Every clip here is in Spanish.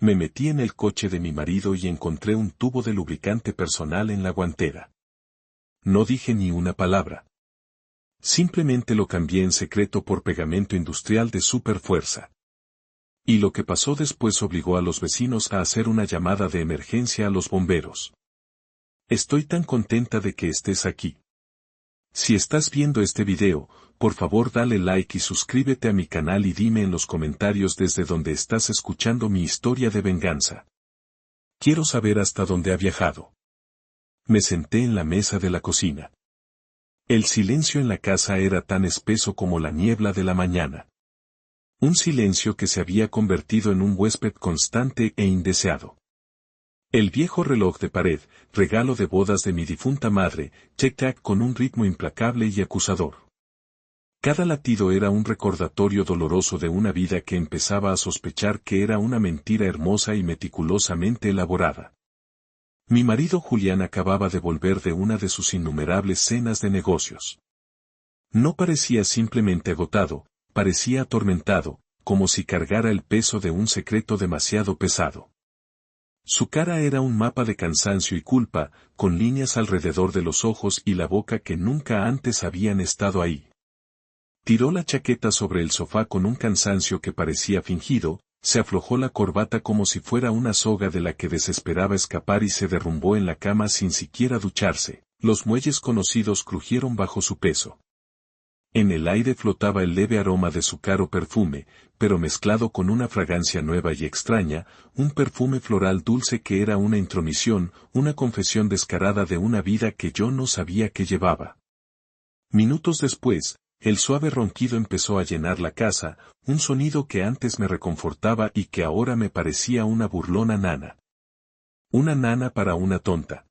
Me metí en el coche de mi marido y encontré un tubo de lubricante personal en la guantera. No dije ni una palabra. Simplemente lo cambié en secreto por pegamento industrial de super fuerza. Y lo que pasó después obligó a los vecinos a hacer una llamada de emergencia a los bomberos. Estoy tan contenta de que estés aquí. Si estás viendo este video, por favor dale like y suscríbete a mi canal y dime en los comentarios desde donde estás escuchando mi historia de venganza. Quiero saber hasta dónde ha viajado. Me senté en la mesa de la cocina. El silencio en la casa era tan espeso como la niebla de la mañana. Un silencio que se había convertido en un huésped constante e indeseado. El viejo reloj de pared, regalo de bodas de mi difunta madre, tic-tac con un ritmo implacable y acusador. Cada latido era un recordatorio doloroso de una vida que empezaba a sospechar que era una mentira hermosa y meticulosamente elaborada. Mi marido Julián acababa de volver de una de sus innumerables cenas de negocios. No parecía simplemente agotado, parecía atormentado, como si cargara el peso de un secreto demasiado pesado. Su cara era un mapa de cansancio y culpa, con líneas alrededor de los ojos y la boca que nunca antes habían estado ahí. Tiró la chaqueta sobre el sofá con un cansancio que parecía fingido, se aflojó la corbata como si fuera una soga de la que desesperaba escapar y se derrumbó en la cama sin siquiera ducharse. Los muelles conocidos crujieron bajo su peso. En el aire flotaba el leve aroma de su caro perfume, pero mezclado con una fragancia nueva y extraña, un perfume floral dulce que era una intromisión, una confesión descarada de una vida que yo no sabía que llevaba. Minutos después, el suave ronquido empezó a llenar la casa, un sonido que antes me reconfortaba y que ahora me parecía una burlona nana. Una nana para una tonta.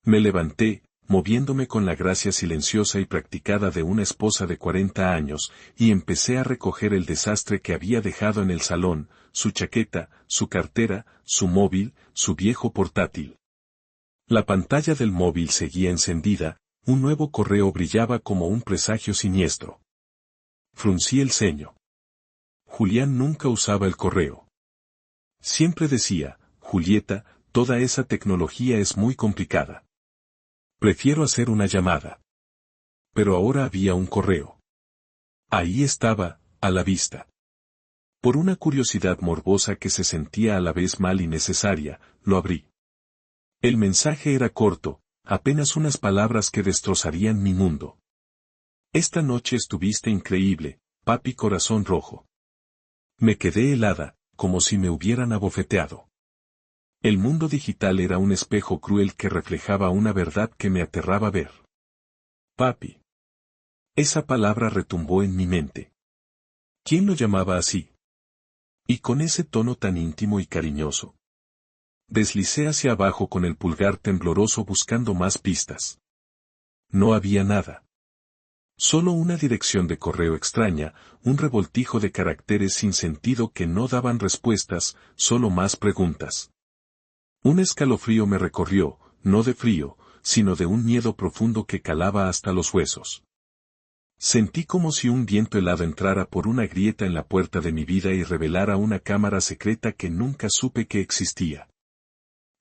Me levanté, moviéndome con la gracia silenciosa y practicada de una esposa de 40 años, y empecé a recoger el desastre que había dejado en el salón, su chaqueta, su cartera, su móvil, su viejo portátil. La pantalla del móvil seguía encendida, un nuevo correo brillaba como un presagio siniestro. Fruncí el ceño. Julián nunca usaba el correo. Siempre decía, Julieta, toda esa tecnología es muy complicada. Prefiero hacer una llamada. Pero ahora había un correo. Ahí estaba, a la vista. Por una curiosidad morbosa que se sentía a la vez mal y necesaria, lo abrí. El mensaje era corto, apenas unas palabras que destrozarían mi mundo. Esta noche estuviste increíble, papi corazón rojo. Me quedé helada, como si me hubieran abofeteado. El mundo digital era un espejo cruel que reflejaba una verdad que me aterraba ver. Papi. Esa palabra retumbó en mi mente. ¿Quién lo llamaba así? Y con ese tono tan íntimo y cariñoso. Deslicé hacia abajo con el pulgar tembloroso buscando más pistas. No había nada. Solo una dirección de correo extraña, un revoltijo de caracteres sin sentido que no daban respuestas, solo más preguntas. Un escalofrío me recorrió, no de frío, sino de un miedo profundo que calaba hasta los huesos. Sentí como si un viento helado entrara por una grieta en la puerta de mi vida y revelara una cámara secreta que nunca supe que existía.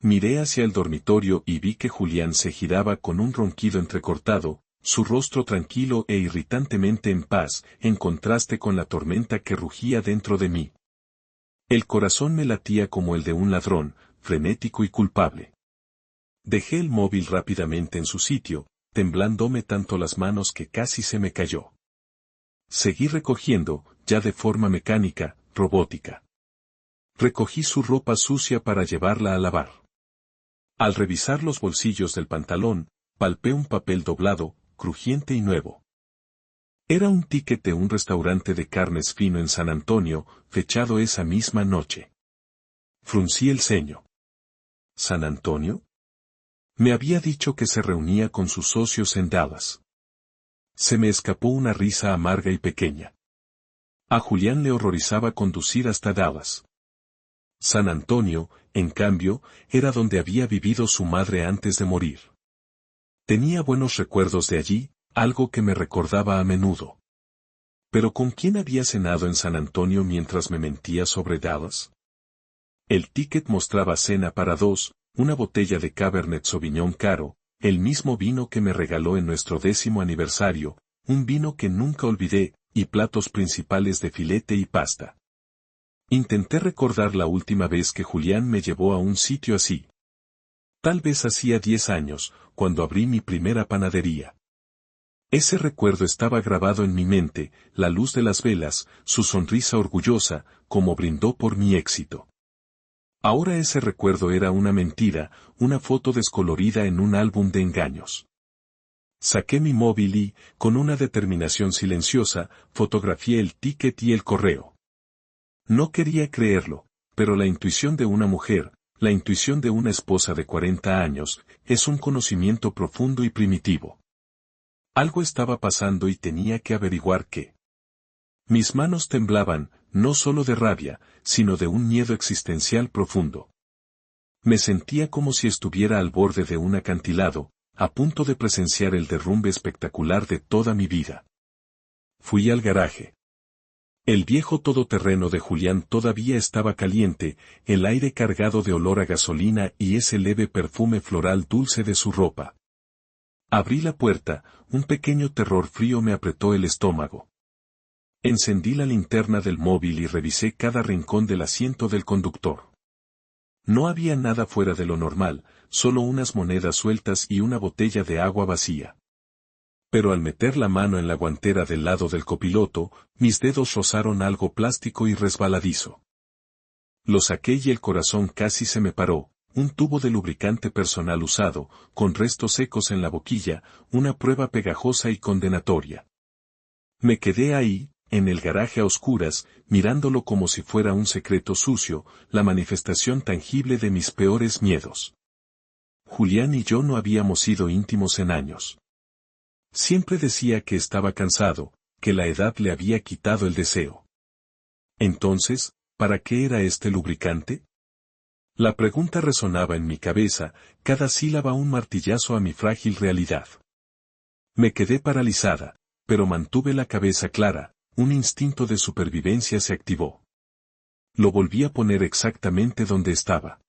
Miré hacia el dormitorio y vi que Julián se giraba con un ronquido entrecortado, su rostro tranquilo e irritantemente en paz, en contraste con la tormenta que rugía dentro de mí. El corazón me latía como el de un ladrón, frenético y culpable. Dejé el móvil rápidamente en su sitio, temblándome tanto las manos que casi se me cayó. Seguí recogiendo, ya de forma mecánica, robótica. Recogí su ropa sucia para llevarla a lavar. Al revisar los bolsillos del pantalón, palpé un papel doblado, crujiente y nuevo. Era un ticket de un restaurante de carnes fino en San Antonio, fechado esa misma noche. Fruncí el ceño. ¿San Antonio? Me había dicho que se reunía con sus socios en Dallas. Se me escapó una risa amarga y pequeña. A Julián le horrorizaba conducir hasta Dallas. San Antonio, en cambio, era donde había vivido su madre antes de morir. Tenía buenos recuerdos de allí, algo que me recordaba a menudo. ¿Pero con quién había cenado en San Antonio mientras me mentía sobre Dallas? El ticket mostraba cena para dos, una botella de Cabernet Sauvignon caro, el mismo vino que me regaló en nuestro 10º aniversario, un vino que nunca olvidé, y platos principales de filete y pasta. Intenté recordar la última vez que Julián me llevó a un sitio así. Tal vez hacía 10 años, cuando abrí mi primera panadería. Ese recuerdo estaba grabado en mi mente, la luz de las velas, su sonrisa orgullosa, como brindó por mi éxito. Ahora ese recuerdo era una mentira, una foto descolorida en un álbum de engaños. Saqué mi móvil y, con una determinación silenciosa, fotografié el ticket y el correo. No quería creerlo, pero la intuición de una mujer, la intuición de una esposa de 40 años, es un conocimiento profundo y primitivo. Algo estaba pasando y tenía que averiguar qué. Mis manos temblaban, no solo de rabia, sino de un miedo existencial profundo. Me sentía como si estuviera al borde de un acantilado, a punto de presenciar el derrumbe espectacular de toda mi vida. Fui al garaje. El viejo todoterreno de Julián todavía estaba caliente, el aire cargado de olor a gasolina y ese leve perfume floral dulce de su ropa. Abrí la puerta, un pequeño terror frío me apretó el estómago. Encendí la linterna del móvil y revisé cada rincón del asiento del conductor. No había nada fuera de lo normal, solo unas monedas sueltas y una botella de agua vacía. Pero al meter la mano en la guantera del lado del copiloto, mis dedos rozaron algo plástico y resbaladizo. Lo saqué y el corazón casi se me paró, un tubo de lubricante personal usado, con restos secos en la boquilla, una prueba pegajosa y condenatoria. Me quedé ahí, en el garaje a oscuras, mirándolo como si fuera un secreto sucio, la manifestación tangible de mis peores miedos. Julián y yo no habíamos sido íntimos en años. Siempre decía que estaba cansado, que la edad le había quitado el deseo. Entonces, ¿para qué era este lubricante? La pregunta resonaba en mi cabeza, cada sílaba un martillazo a mi frágil realidad. Me quedé paralizada, pero mantuve la cabeza clara, un instinto de supervivencia se activó. Lo volví a poner exactamente donde estaba.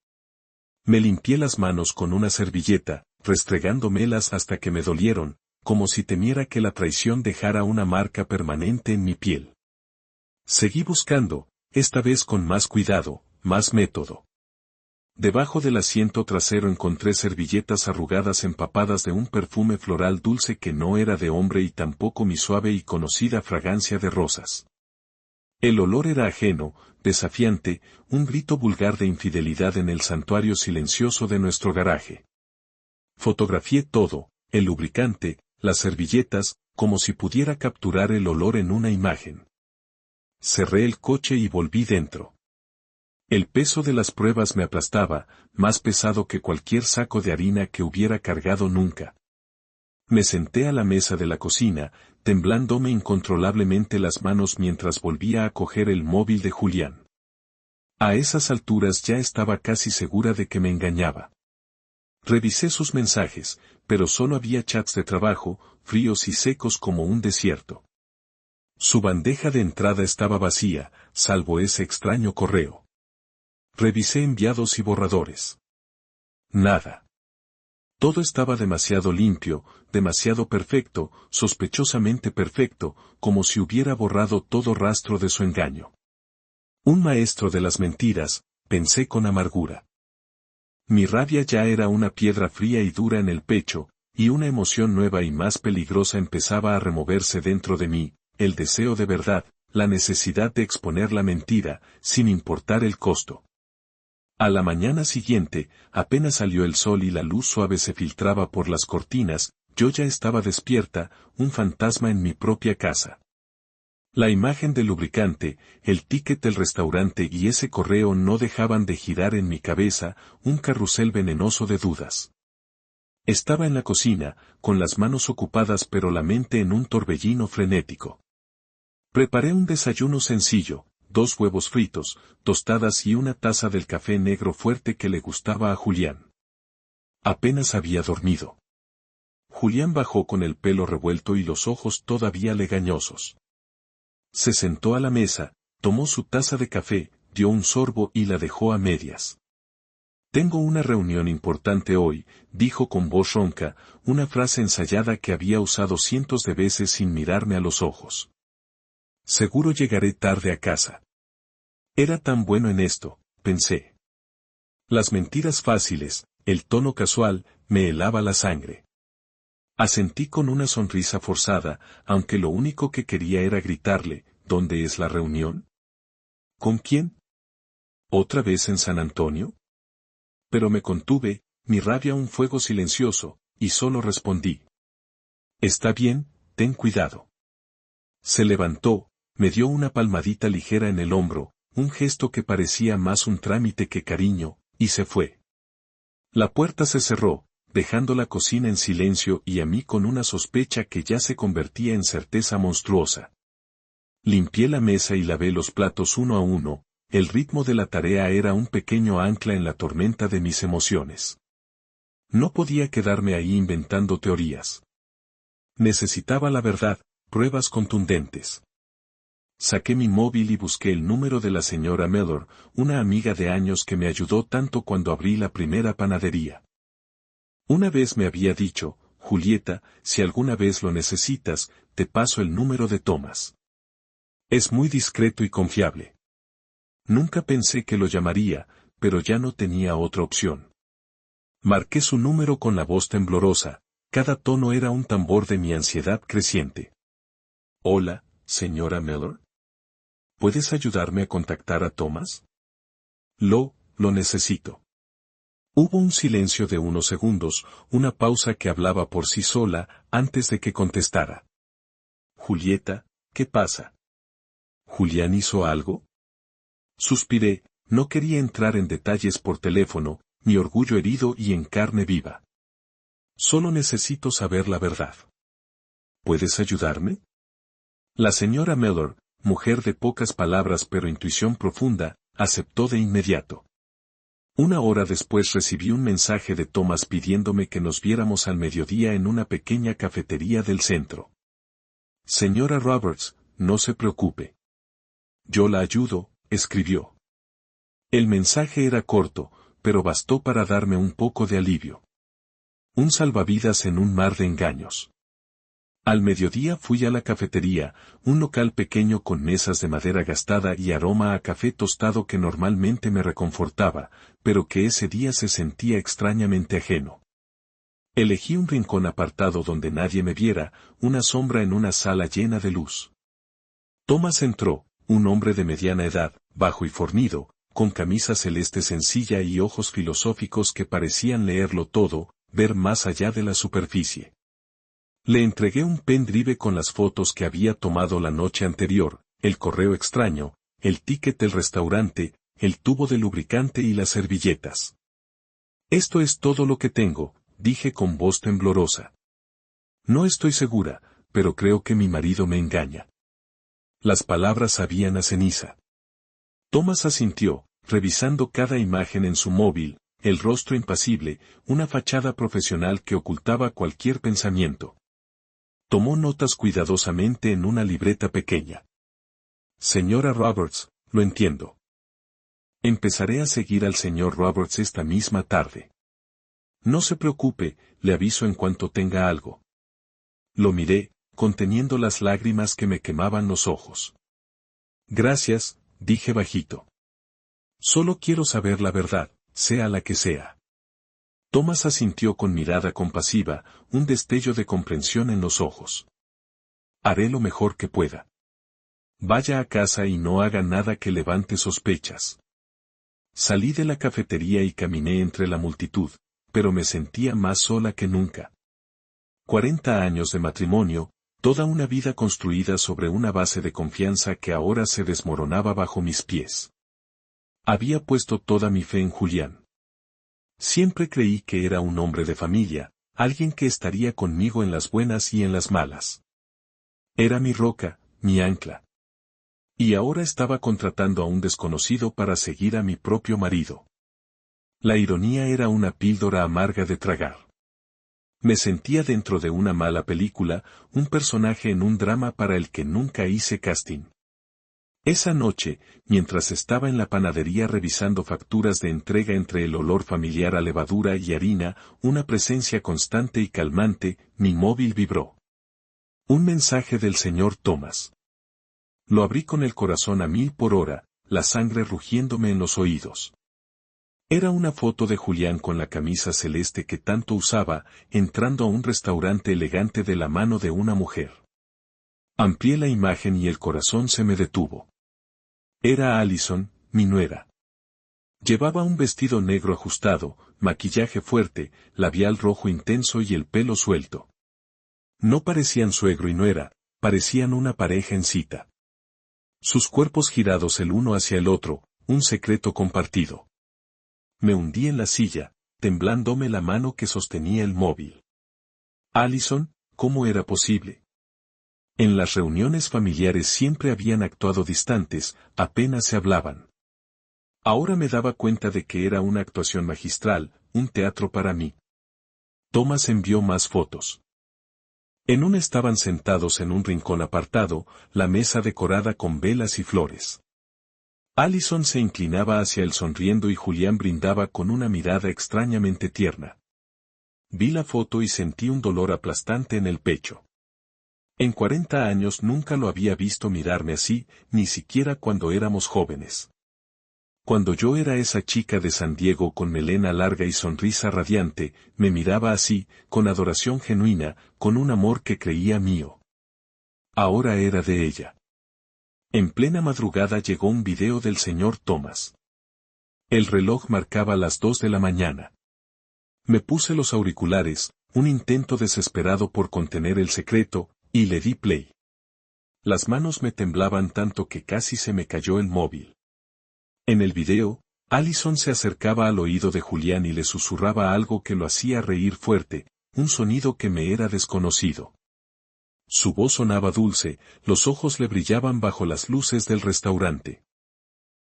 Me limpié las manos con una servilleta, restregándomelas hasta que me dolieron, como si temiera que la traición dejara una marca permanente en mi piel. Seguí buscando, esta vez con más cuidado, más método. Debajo del asiento trasero encontré servilletas arrugadas empapadas de un perfume floral dulce que no era de hombre y tampoco mi suave y conocida fragancia de rosas. El olor era ajeno, desafiante, un grito vulgar de infidelidad en el santuario silencioso de nuestro garaje. Fotografié todo, el lubricante, las servilletas, como si pudiera capturar el olor en una imagen. Cerré el coche y volví dentro. El peso de las pruebas me aplastaba, más pesado que cualquier saco de harina que hubiera cargado nunca. Me senté a la mesa de la cocina, temblándome incontrolablemente las manos mientras volvía a coger el móvil de Julián. A esas alturas ya estaba casi segura de que me engañaba. Revisé sus mensajes, pero solo había chats de trabajo, fríos y secos como un desierto. Su bandeja de entrada estaba vacía, salvo ese extraño correo. Revisé enviados y borradores. Nada. Todo estaba demasiado limpio, demasiado perfecto, sospechosamente perfecto, como si hubiera borrado todo rastro de su engaño. Un maestro de las mentiras, pensé con amargura. Mi rabia ya era una piedra fría y dura en el pecho, y una emoción nueva y más peligrosa empezaba a removerse dentro de mí, el deseo de verdad, la necesidad de exponer la mentira, sin importar el costo. A la mañana siguiente, apenas salió el sol y la luz suave se filtraba por las cortinas, yo ya estaba despierta, un fantasma en mi propia casa. La imagen del lubricante, el ticket del restaurante y ese correo no dejaban de girar en mi cabeza, un carrusel venenoso de dudas. Estaba en la cocina, con las manos ocupadas pero la mente en un torbellino frenético. Preparé un desayuno sencillo, 2 huevos fritos, tostadas y una taza del café negro fuerte que le gustaba a Julián. Apenas había dormido. Julián bajó con el pelo revuelto y los ojos todavía legañosos. Se sentó a la mesa, tomó su taza de café, dio un sorbo y la dejó a medias. Tengo una reunión importante hoy, dijo con voz ronca, una frase ensayada que había usado cientos de veces sin mirarme a los ojos. Seguro llegaré tarde a casa. Era tan bueno en esto, pensé. Las mentiras fáciles, el tono casual, me helaba la sangre. Asentí con una sonrisa forzada, aunque lo único que quería era gritarle, ¿dónde es la reunión? ¿Con quién? ¿Otra vez en San Antonio? Pero me contuve, mi rabia un fuego silencioso, y solo respondí. Está bien, ten cuidado. Se levantó, me dio una palmadita ligera en el hombro, un gesto que parecía más un trámite que cariño, y se fue. La puerta se cerró, dejando la cocina en silencio y a mí con una sospecha que ya se convertía en certeza monstruosa. Limpié la mesa y lavé los platos uno a uno, el ritmo de la tarea era un pequeño ancla en la tormenta de mis emociones. No podía quedarme ahí inventando teorías. Necesitaba la verdad, pruebas contundentes. Saqué mi móvil y busqué el número de la señora Mellor, una amiga de años que me ayudó tanto cuando abrí la primera panadería. Una vez me había dicho, Julieta, si alguna vez lo necesitas, te paso el número de Thomas. Es muy discreto y confiable. Nunca pensé que lo llamaría, pero ya no tenía otra opción. Marqué su número con la voz temblorosa, cada tono era un tambor de mi ansiedad creciente. Hola, señora Mellor. ¿Puedes ayudarme a contactar a Thomas? Lo necesito. Hubo un silencio de unos segundos, una pausa que hablaba por sí sola, antes de que contestara. Julieta, ¿qué pasa? ¿Julián hizo algo? Suspiré, no quería entrar en detalles por teléfono, mi orgullo herido y en carne viva. Solo necesito saber la verdad. ¿Puedes ayudarme? La señora Mellor, mujer de pocas palabras pero intuición profunda, aceptó de inmediato. Una hora después recibí un mensaje de Thomas pidiéndome que nos viéramos al mediodía en una pequeña cafetería del centro. Señora Roberts, no se preocupe. Yo la ayudo, escribió. El mensaje era corto, pero bastó para darme un poco de alivio. Un salvavidas en un mar de engaños. Al mediodía fui a la cafetería, un local pequeño con mesas de madera gastada y aroma a café tostado que normalmente me reconfortaba, pero que ese día se sentía extrañamente ajeno. Elegí un rincón apartado donde nadie me viera, una sombra en una sala llena de luz. Thomas entró, un hombre de mediana edad, bajo y fornido, con camisa celeste sencilla y ojos filosóficos que parecían leerlo todo, ver más allá de la superficie. Le entregué un pendrive con las fotos que había tomado la noche anterior, el correo extraño, el ticket del restaurante, el tubo de lubricante y las servilletas. Esto es todo lo que tengo, dije con voz temblorosa. No estoy segura, pero creo que mi marido me engaña. Las palabras sabían a ceniza. Thomas asintió, revisando cada imagen en su móvil, el rostro impasible, una fachada profesional que ocultaba cualquier pensamiento. Tomó notas cuidadosamente en una libreta pequeña. Señora Roberts, lo entiendo. Empezaré a seguir al señor Roberts esta misma tarde. No se preocupe, le aviso en cuanto tenga algo. Lo miré, conteniendo las lágrimas que me quemaban los ojos. Gracias, dije bajito. Solo quiero saber la verdad, sea la que sea. Thomas asintió con mirada compasiva, un destello de comprensión en los ojos. Haré lo mejor que pueda. Vaya a casa y no haga nada que levante sospechas. Salí de la cafetería y caminé entre la multitud, pero me sentía más sola que nunca. 40 años de matrimonio, toda una vida construida sobre una base de confianza que ahora se desmoronaba bajo mis pies. Había puesto toda mi fe en Julián. Siempre creí que era un hombre de familia, alguien que estaría conmigo en las buenas y en las malas. Era mi roca, mi ancla. Y ahora estaba contratando a un desconocido para seguir a mi propio marido. La ironía era una píldora amarga de tragar. Me sentía dentro de una mala película, un personaje en un drama para el que nunca hice casting. Esa noche, mientras estaba en la panadería revisando facturas de entrega entre el olor familiar a levadura y harina, una presencia constante y calmante, mi móvil vibró. Un mensaje del señor Thomas. Lo abrí con el corazón a 1000 por hora, la sangre rugiéndome en los oídos. Era una foto de Julián con la camisa celeste que tanto usaba, entrando a un restaurante elegante de la mano de una mujer. Amplié la imagen y el corazón se me detuvo. Era Allison, mi nuera. Llevaba un vestido negro ajustado, maquillaje fuerte, labial rojo intenso y el pelo suelto. No parecían suegro y nuera, parecían una pareja en cita. Sus cuerpos girados el uno hacia el otro, un secreto compartido. Me hundí en la silla, temblándome la mano que sostenía el móvil. Allison, ¿cómo era posible? En las reuniones familiares siempre habían actuado distantes, apenas se hablaban. Ahora me daba cuenta de que era una actuación magistral, un teatro para mí. Thomas envió más fotos. En una estaban sentados en un rincón apartado, la mesa decorada con velas y flores. Allison se inclinaba hacia él sonriendo y Julián brindaba con una mirada extrañamente tierna. Vi la foto y sentí un dolor aplastante en el pecho. En 40 años nunca lo había visto mirarme así, ni siquiera cuando éramos jóvenes. Cuando yo era esa chica de San Diego con melena larga y sonrisa radiante, me miraba así, con adoración genuina, con un amor que creía mío. Ahora era de ella. En plena madrugada llegó un video del señor Thomas. El reloj marcaba las 2 de la mañana. Me puse los auriculares, un intento desesperado por contener el secreto, y le di play. Las manos me temblaban tanto que casi se me cayó el móvil. En el video, Allison se acercaba al oído de Julián y le susurraba algo que lo hacía reír fuerte, un sonido que me era desconocido. Su voz sonaba dulce, los ojos le brillaban bajo las luces del restaurante.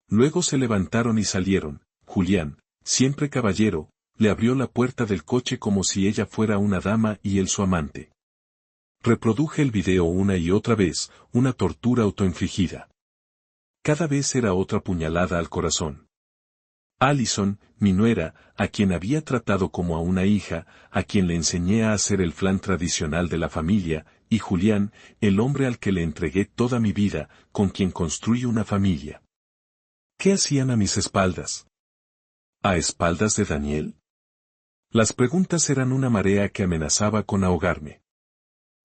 Luego se levantaron y salieron. Julián, siempre caballero, le abrió la puerta del coche como si ella fuera una dama y él su amante. Reproduje el video una y otra vez, una tortura autoinfligida. Cada vez era otra puñalada al corazón. Allison, mi nuera, a quien había tratado como a una hija, a quien le enseñé a hacer el flan tradicional de la familia, y Julián, el hombre al que le entregué toda mi vida, con quien construí una familia. ¿Qué hacían a mis espaldas? ¿A espaldas de Daniel? Las preguntas eran una marea que amenazaba con ahogarme.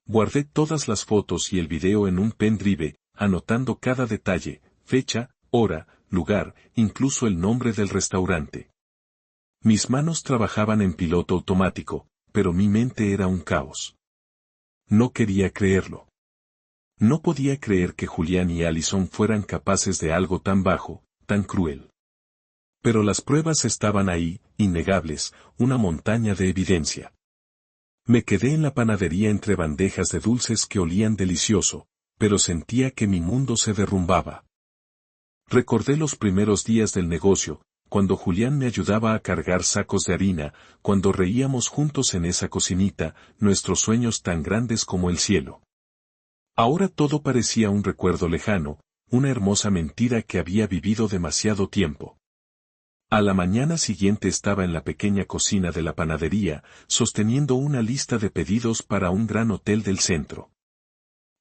Guardé todas las fotos y el video en un pendrive, anotando cada detalle, fecha, hora, lugar, incluso el nombre del restaurante. Mis manos trabajaban en piloto automático, pero mi mente era un caos. No quería creerlo. No podía creer que Julián y Allison fueran capaces de algo tan bajo, tan cruel. Pero las pruebas estaban ahí, innegables, una montaña de evidencia. Me quedé en la panadería entre bandejas de dulces que olían delicioso, pero sentía que mi mundo se derrumbaba. Recordé los primeros días del negocio, cuando Julián me ayudaba a cargar sacos de harina, cuando reíamos juntos en esa cocinita, nuestros sueños tan grandes como el cielo. Ahora todo parecía un recuerdo lejano, una hermosa mentira que había vivido demasiado tiempo. A la mañana siguiente estaba en la pequeña cocina de la panadería, sosteniendo una lista de pedidos para un gran hotel del centro.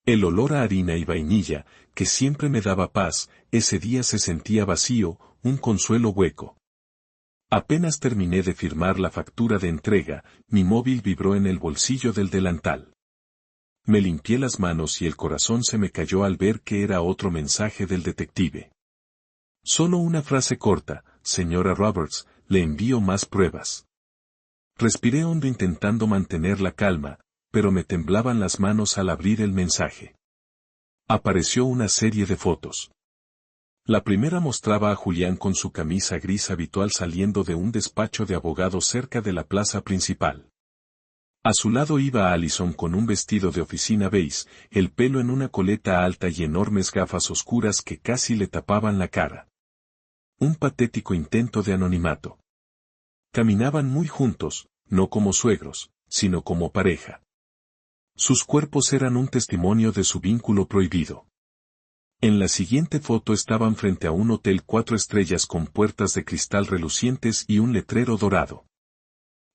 El olor a harina y vainilla, que siempre me daba paz, ese día se sentía vacío, un consuelo hueco. Apenas terminé de firmar la factura de entrega, mi móvil vibró en el bolsillo del delantal. Me limpié las manos y el corazón se me cayó al ver que era otro mensaje del detective. Solo una frase corta: señora Roberts, le envío más pruebas. Respiré hondo intentando mantener la calma, pero me temblaban las manos al abrir el mensaje. Apareció una serie de fotos. La primera mostraba a Julián con su camisa gris habitual saliendo de un despacho de abogado cerca de la plaza principal. A su lado iba Allison con un vestido de oficina beige, el pelo en una coleta alta y enormes gafas oscuras que casi le tapaban la cara. Un patético intento de anonimato. Caminaban muy juntos, no como suegros, sino como pareja. Sus cuerpos eran un testimonio de su vínculo prohibido. En la siguiente foto estaban frente a un hotel 4 estrellas con puertas de cristal relucientes y un letrero dorado.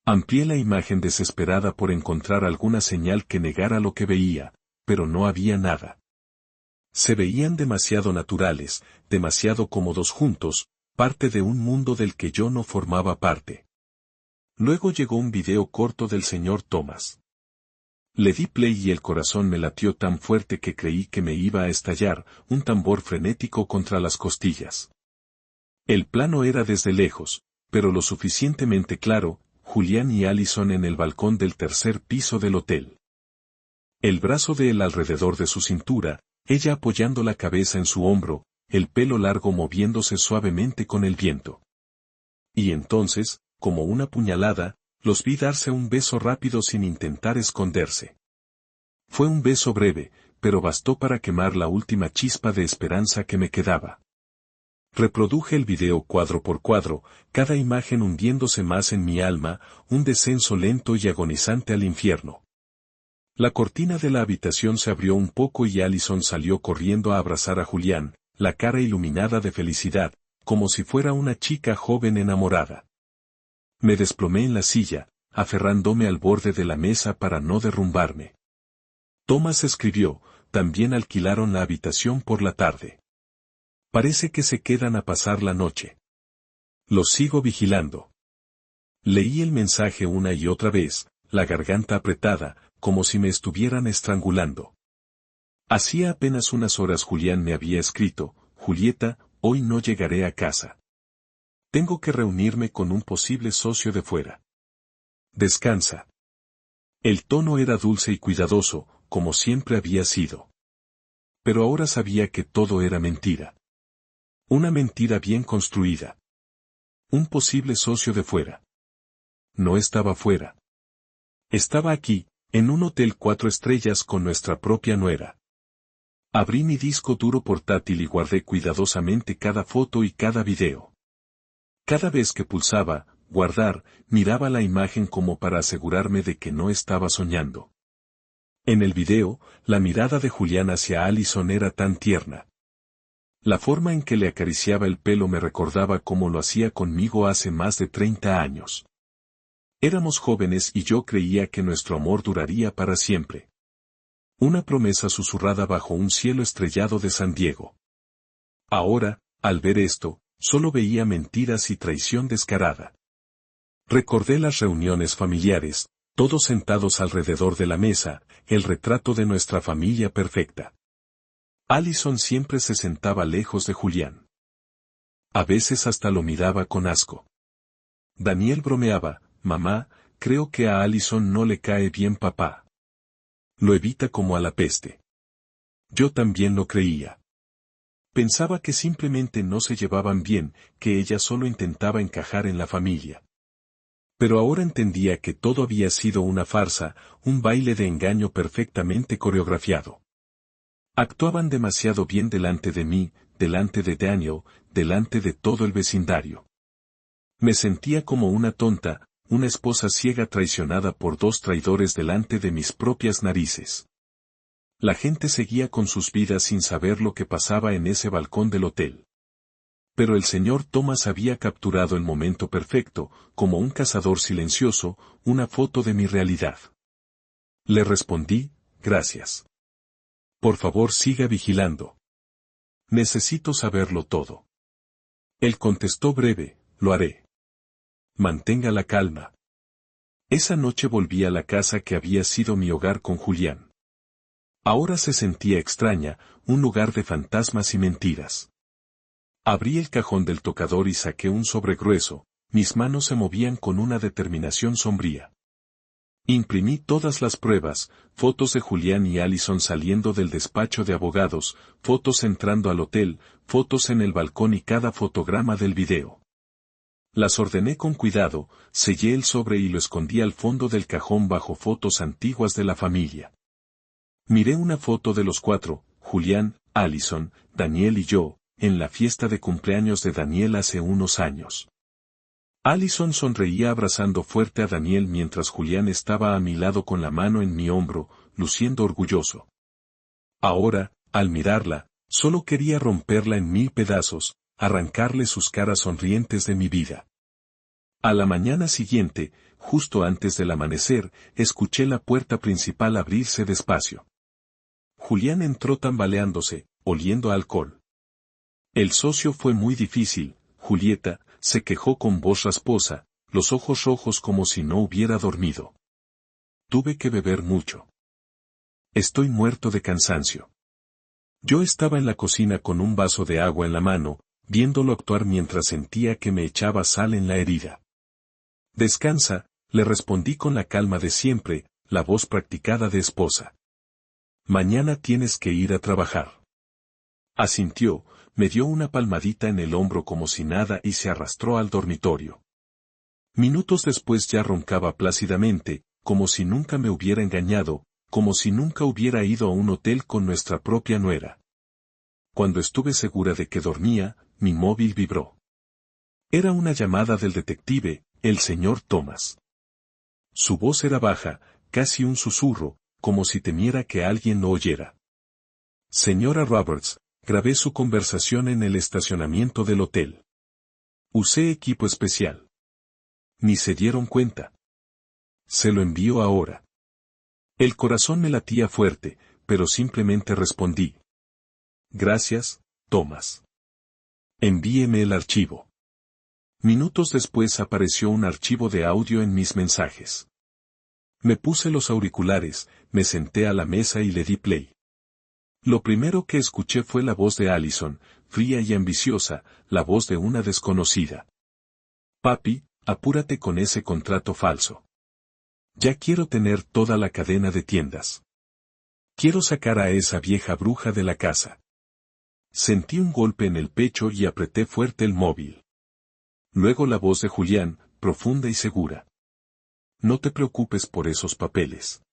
Amplié la imagen desesperada por encontrar alguna señal que negara lo que veía, pero no había nada. Se veían demasiado naturales, demasiado cómodos juntos, parte de un mundo del que yo no formaba parte. Luego llegó un video corto del señor Thomas. Le di play y el corazón me latió tan fuerte que creí que me iba a estallar, un tambor frenético contra las costillas. El plano era desde lejos, pero lo suficientemente claro, Julián y Allison en el balcón del tercer piso del hotel. El brazo de él alrededor de su cintura, ella apoyando la cabeza en su hombro, el pelo largo moviéndose suavemente con el viento. Y entonces, como una puñalada, los vi darse un beso rápido sin intentar esconderse. Fue un beso breve, pero bastó para quemar la última chispa de esperanza que me quedaba. Reproduje el video cuadro por cuadro, cada imagen hundiéndose más en mi alma, un descenso lento y agonizante al infierno. La cortina de la habitación se abrió un poco y Allison salió corriendo a abrazar a Julián, la cara iluminada de felicidad, como si fuera una chica joven enamorada. Me desplomé en la silla, aferrándome al borde de la mesa para no derrumbarme. Thomas escribió, también alquilaron la habitación por la tarde. Parece que se quedan a pasar la noche. Los sigo vigilando. Leí el mensaje una y otra vez, la garganta apretada, como si me estuvieran estrangulando. Hacía apenas unas horas Julián me había escrito, Julieta, hoy no llegaré a casa. Tengo que reunirme con un posible socio de fuera. Descansa. El tono era dulce y cuidadoso, como siempre había sido. Pero ahora sabía que todo era mentira. Una mentira bien construida. Un posible socio de fuera. No estaba fuera. Estaba aquí, en un hotel 4 estrellas con nuestra propia nuera. Abrí mi disco duro portátil y guardé cuidadosamente cada foto y cada video. Cada vez que pulsaba, guardar, miraba la imagen como para asegurarme de que no estaba soñando. En el video, la mirada de Julián hacia Allison era tan tierna. La forma en que le acariciaba el pelo me recordaba cómo lo hacía conmigo hace más de 30 años. Éramos jóvenes y yo creía que nuestro amor duraría para siempre. Una promesa susurrada bajo un cielo estrellado de San Diego. Ahora, al ver esto, solo veía mentiras y traición descarada. Recordé las reuniones familiares, todos sentados alrededor de la mesa, el retrato de nuestra familia perfecta. Allison siempre se sentaba lejos de Julián. A veces hasta lo miraba con asco. Daniel bromeaba, mamá, creo que a Allison no le cae bien papá. Lo evita como a la peste. Yo también lo creía. Pensaba que simplemente no se llevaban bien, que ella solo intentaba encajar en la familia. Pero ahora entendía que todo había sido una farsa, un baile de engaño perfectamente coreografiado. Actuaban demasiado bien delante de mí, delante de Daniel, delante de todo el vecindario. Me sentía como una tonta, una esposa ciega traicionada por dos traidores delante de mis propias narices. La gente seguía con sus vidas sin saber lo que pasaba en ese balcón del hotel. Pero el señor Thomas había capturado el momento perfecto, como un cazador silencioso, una foto de mi realidad. Le respondí, gracias. Por favor siga vigilando. Necesito saberlo todo. Él contestó breve, lo haré. Mantenga la calma. Esa noche volví a la casa que había sido mi hogar con Julián. Ahora se sentía extraña, un lugar de fantasmas y mentiras. Abrí el cajón del tocador y saqué un sobre grueso, mis manos se movían con una determinación sombría. Imprimí todas las pruebas, fotos de Julián y Allison saliendo del despacho de abogados, fotos entrando al hotel, fotos en el balcón y cada fotograma del video. Las ordené con cuidado, sellé el sobre y lo escondí al fondo del cajón bajo fotos antiguas de la familia. Miré una foto de los cuatro, Julián, Allison, Daniel y yo, en la fiesta de cumpleaños de Daniel hace unos años. Allison sonreía abrazando fuerte a Daniel mientras Julián estaba a mi lado con la mano en mi hombro, luciendo orgulloso. Ahora, al mirarla, Solo quería romperla en 1000 pedazos, arrancarle sus caras sonrientes de mi vida. A la mañana siguiente, justo antes del amanecer, escuché la puerta principal abrirse despacio. Julián entró tambaleándose, oliendo a alcohol. El socio fue muy difícil, Julieta, se quejó con voz rasposa, los ojos rojos como si no hubiera dormido. Tuve que beber mucho. Estoy muerto de cansancio. Yo estaba en la cocina con un vaso de agua en la mano, viéndolo actuar mientras sentía que me echaba sal en la herida. Descansa, le respondí con la calma de siempre, la voz practicada de esposa. Mañana tienes que ir a trabajar. Asintió, me dio una palmadita en el hombro como si nada y se arrastró al dormitorio. Minutos después ya roncaba plácidamente, como si nunca me hubiera engañado, como si nunca hubiera ido a un hotel con nuestra propia nuera. Cuando estuve segura de que dormía, mi móvil vibró. Era una llamada del detective, el señor Thomas. Su voz era baja, casi un susurro, como si temiera que alguien lo oyera. Señora Roberts, grabé su conversación en el estacionamiento del hotel. Usé equipo especial. Ni se dieron cuenta. Se lo envío ahora. El corazón me latía fuerte, pero simplemente respondí. Gracias, Thomas. Envíeme el archivo. Minutos después apareció un archivo de audio en mis mensajes. Me puse los auriculares, me senté a la mesa y le di play. Lo primero que escuché fue la voz de Allison, fría y ambiciosa, la voz de una desconocida. Papi, apúrate con ese contrato falso. Ya quiero tener toda la cadena de tiendas. Quiero sacar a esa vieja bruja de la casa. Sentí un golpe en el pecho y apreté fuerte el móvil. Luego la voz de Julián, profunda y segura. No te preocupes por esos papeles.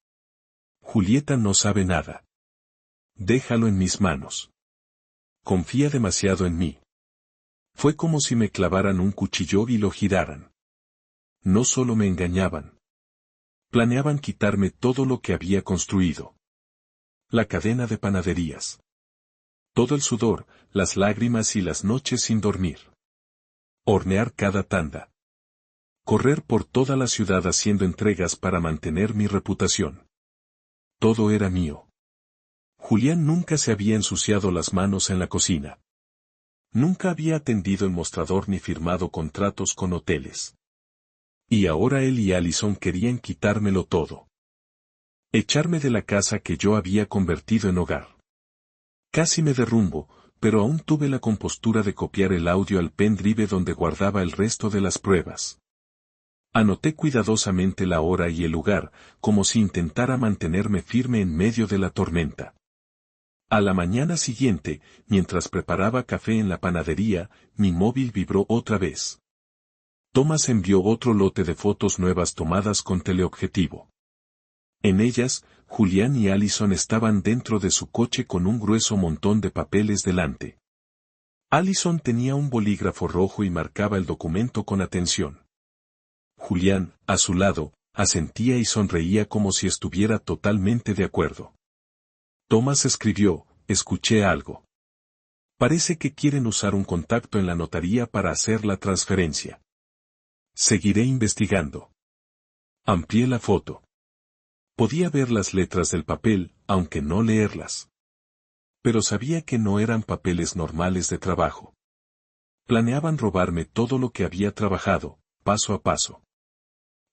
Julieta no sabe nada. Déjalo en mis manos. Confía demasiado en mí. Fue como si me clavaran un cuchillo y lo giraran. No solo me engañaban. Planeaban quitarme todo lo que había construido. La cadena de panaderías. Todo el sudor, las lágrimas y las noches sin dormir. Hornear cada tanda. Correr por toda la ciudad haciendo entregas para mantener mi reputación. Todo era mío. Julián nunca se había ensuciado las manos en la cocina. Nunca había atendido el mostrador ni firmado contratos con hoteles. Y ahora él y Allison querían quitármelo todo. Echarme de la casa que yo había convertido en hogar. Casi me derrumbo, pero aún tuve la compostura de copiar el audio al pendrive donde guardaba el resto de las pruebas. Anoté cuidadosamente la hora y el lugar, como si intentara mantenerme firme en medio de la tormenta. A la mañana siguiente, mientras preparaba café en la panadería, mi móvil vibró otra vez. Thomas envió otro lote de fotos nuevas tomadas con teleobjetivo. En ellas, Julián y Allison estaban dentro de su coche con un grueso montón de papeles delante. Allison tenía un bolígrafo rojo y marcaba el documento con atención. Julián, a su lado, asentía y sonreía como si estuviera totalmente de acuerdo. Thomas escribió, escuché algo. Parece que quieren usar un contacto en la notaría para hacer la transferencia. Seguiré investigando. Amplié la foto. Podía ver las letras del papel, aunque no leerlas. Pero sabía que no eran papeles normales de trabajo. Planeaban robarme todo lo que había trabajado, paso a paso.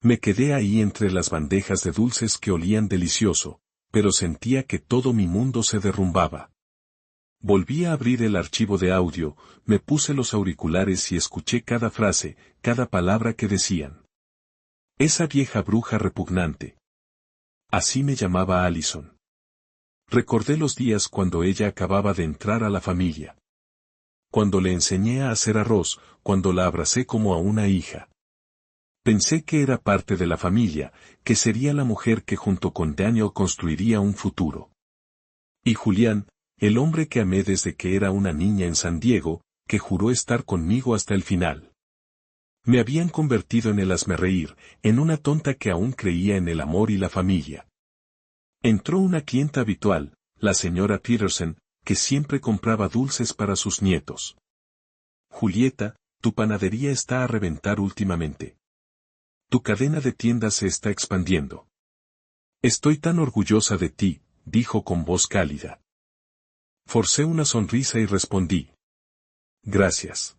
Me quedé ahí entre las bandejas de dulces que olían delicioso, pero sentía que todo mi mundo se derrumbaba. Volví a abrir el archivo de audio, me puse los auriculares y escuché cada frase, cada palabra que decían. Esa vieja bruja repugnante. Así me llamaba Allison. Recordé los días cuando ella acababa de entrar a la familia. Cuando le enseñé a hacer arroz, cuando la abracé como a una hija. Pensé que era parte de la familia, que sería la mujer que junto con Daniel construiría un futuro. Y Julián, el hombre que amé desde que era una niña en San Diego, que juró estar conmigo hasta el final. Me habían convertido en el hazmerreír, en una tonta que aún creía en el amor y la familia. Entró una clienta habitual, la señora Peterson, que siempre compraba dulces para sus nietos. Julieta, tu panadería está a reventar últimamente. Tu cadena de tiendas se está expandiendo. Estoy tan orgullosa de ti, dijo con voz cálida. Forcé una sonrisa y respondí. Gracias.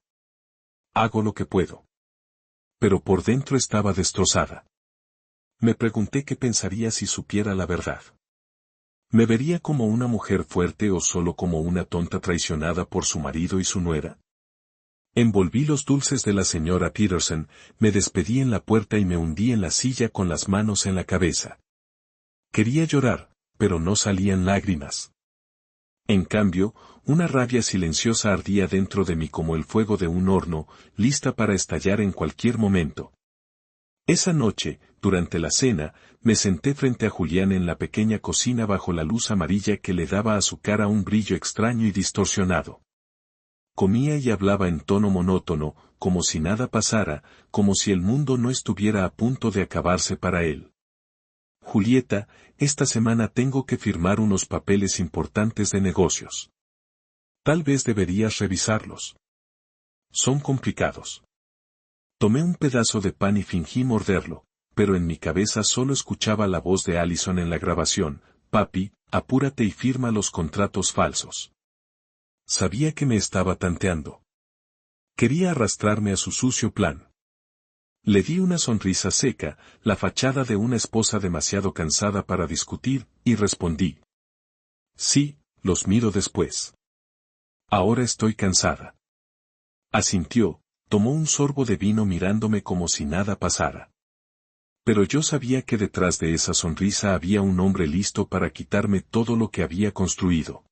Hago lo que puedo. Pero por dentro estaba destrozada. Me pregunté qué pensaría si supiera la verdad. ¿Me vería como una mujer fuerte o solo como una tonta traicionada por su marido y su nuera? Envolví los dulces de la señora Peterson, me despedí en la puerta y me hundí en la silla con las manos en la cabeza. Quería llorar, pero no salían lágrimas. En cambio, una rabia silenciosa ardía dentro de mí como el fuego de un horno, lista para estallar en cualquier momento. Esa noche, durante la cena, me senté frente a Julián en la pequeña cocina bajo la luz amarilla que le daba a su cara un brillo extraño y distorsionado. Comía y hablaba en tono monótono, como si nada pasara, como si el mundo no estuviera a punto de acabarse para él. Julieta, esta semana tengo que firmar unos papeles importantes de negocios. Tal vez deberías revisarlos. Son complicados. Tomé un pedazo de pan y fingí morderlo, pero en mi cabeza solo escuchaba la voz de Allison en la grabación: papi, apúrate y firma los contratos falsos. Sabía que me estaba tanteando. Quería arrastrarme a su sucio plan. Le di una sonrisa seca, la fachada de una esposa demasiado cansada para discutir, y respondí. Sí, los miro después. Ahora estoy cansada. Asintió, tomó un sorbo de vino mirándome como si nada pasara. Pero yo sabía que detrás de esa sonrisa había un hombre listo para quitarme todo lo que había construido.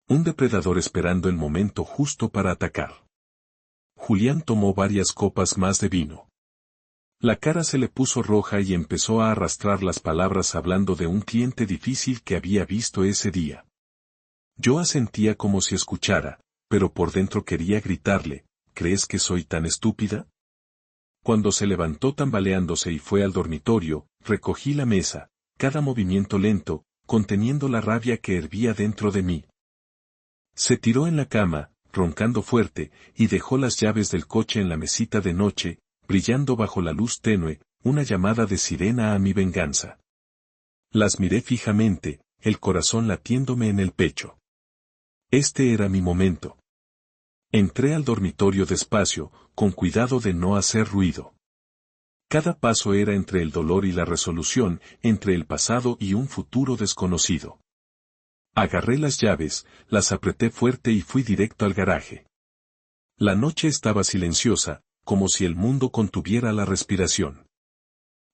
Un depredador esperando el momento justo para atacar. Julián tomó varias copas más de vino. La cara se le puso roja y empezó a arrastrar las palabras hablando de un cliente difícil que había visto ese día. Yo asentía como si escuchara, pero por dentro quería gritarle: ¿crees que soy tan estúpida? Cuando se levantó tambaleándose y fue al dormitorio, recogí la mesa, cada movimiento lento, conteniendo la rabia que hervía dentro de mí. Se tiró en la cama, roncando fuerte, y dejó las llaves del coche en la mesita de noche, brillando bajo la luz tenue, una llamada de sirena a mi venganza. Las miré fijamente, el corazón latiéndome en el pecho. Este era mi momento. Entré al dormitorio despacio, con cuidado de no hacer ruido. Cada paso era entre el dolor y la resolución, entre el pasado y un futuro desconocido. Agarré las llaves, las apreté fuerte y fui directo al garaje. La noche estaba silenciosa, como si el mundo contuviera la respiración.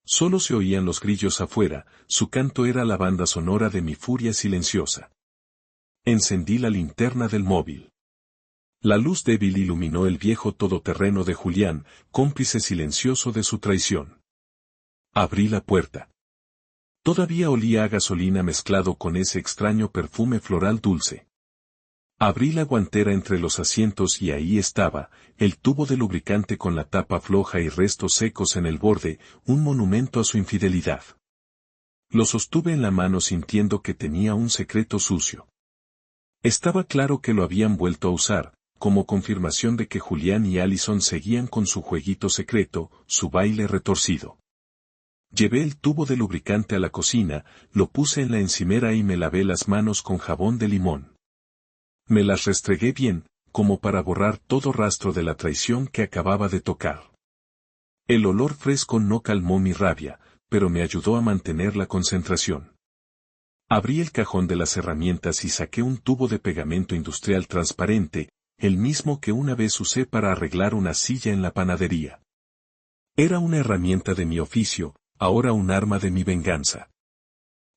Solo se oían los grillos afuera, su canto era la banda sonora de mi furia silenciosa. Encendí la linterna del móvil. La luz débil iluminó el viejo todoterreno de Julián, cómplice silencioso de su traición. Abrí la puerta. Todavía olía a gasolina mezclado con ese extraño perfume floral dulce. Abrí la guantera entre los asientos y ahí estaba, el tubo de lubricante con la tapa floja y restos secos en el borde, un monumento a su infidelidad. Lo sostuve en la mano sintiendo que tenía un secreto sucio. Estaba claro que lo habían vuelto a usar, como confirmación de que Julián y Allison seguían con su jueguito secreto, su baile retorcido. Llevé el tubo de lubricante a la cocina, lo puse en la encimera y me lavé las manos con jabón de limón. Me las restregué bien, como para borrar todo rastro de la traición que acababa de tocar. El olor fresco no calmó mi rabia, pero me ayudó a mantener la concentración. Abrí el cajón de las herramientas y saqué un tubo de pegamento industrial transparente, el mismo que una vez usé para arreglar una silla en la panadería. Era una herramienta de mi oficio, ahora un arma de mi venganza.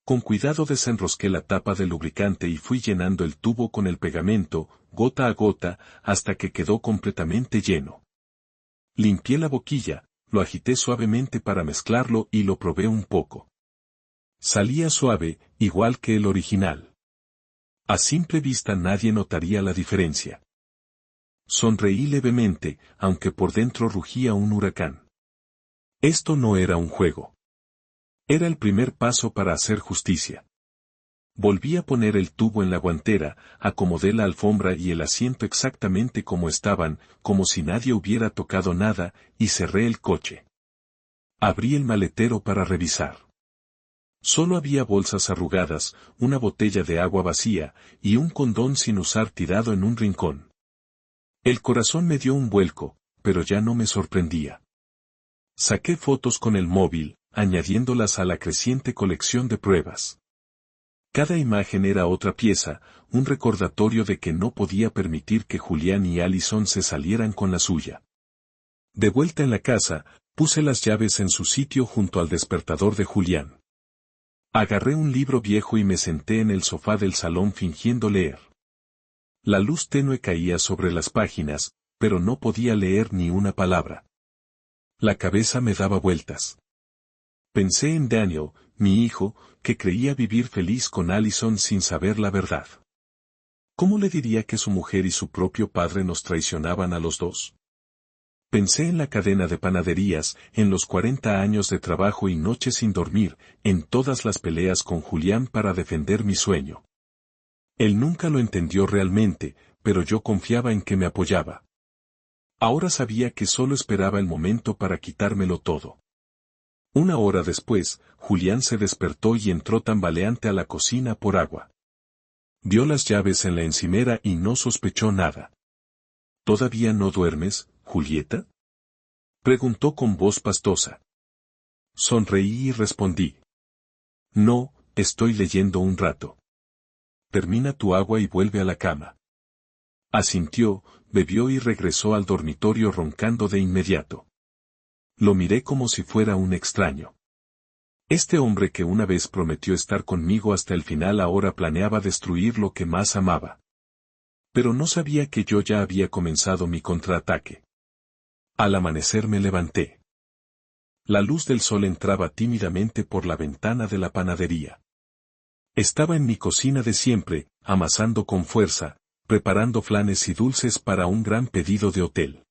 Con cuidado desenrosqué la tapa del lubricante y fui llenando el tubo con el pegamento, gota a gota, hasta que quedó completamente lleno. Limpié la boquilla, lo agité suavemente para mezclarlo y lo probé un poco. Salía suave, igual que el original. A simple vista nadie notaría la diferencia. Sonreí levemente, aunque por dentro rugía un huracán. Esto no era un juego. Era el primer paso para hacer justicia. Volví a poner el tubo en la guantera, acomodé la alfombra y el asiento exactamente como estaban, como si nadie hubiera tocado nada, y cerré el coche. Abrí el maletero para revisar. Solo había bolsas arrugadas, una botella de agua vacía, y un condón sin usar tirado en un rincón. El corazón me dio un vuelco, pero ya no me sorprendía. Saqué fotos con el móvil, añadiéndolas a la creciente colección de pruebas. Cada imagen era otra pieza, un recordatorio de que no podía permitir que Julián y Allison se salieran con la suya. De vuelta en la casa, puse las llaves en su sitio junto al despertador de Julián. Agarré un libro viejo y me senté en el sofá del salón fingiendo leer. La luz tenue caía sobre las páginas, pero no podía leer ni una palabra. La cabeza me daba vueltas. Pensé en Daniel, mi hijo, que creía vivir feliz con Allison sin saber la verdad. ¿Cómo le diría que su mujer y su propio padre nos traicionaban a los dos? Pensé en la cadena de panaderías, en los 40 años de trabajo y noches sin dormir, en todas las peleas con Julián para defender mi sueño. Él nunca lo entendió realmente, pero yo confiaba en que me apoyaba. Ahora sabía que solo esperaba el momento para quitármelo todo. Una hora después, Julián se despertó y entró tambaleante a la cocina por agua. Vio las llaves en la encimera y no sospechó nada. ¿Todavía no duermes, Julieta?, preguntó con voz pastosa. Sonreí y respondí. No, estoy leyendo un rato. Termina tu agua y vuelve a la cama. Asintió, bebió y regresó al dormitorio roncando de inmediato. Lo miré como si fuera un extraño. Este hombre que una vez prometió estar conmigo hasta el final ahora planeaba destruir lo que más amaba. Pero no sabía que yo ya había comenzado mi contraataque. Al amanecer me levanté. La luz del sol entraba tímidamente por la ventana de la panadería. Estaba en mi cocina de siempre, amasando con fuerza, preparando flanes y dulces para un gran pedido de hotel.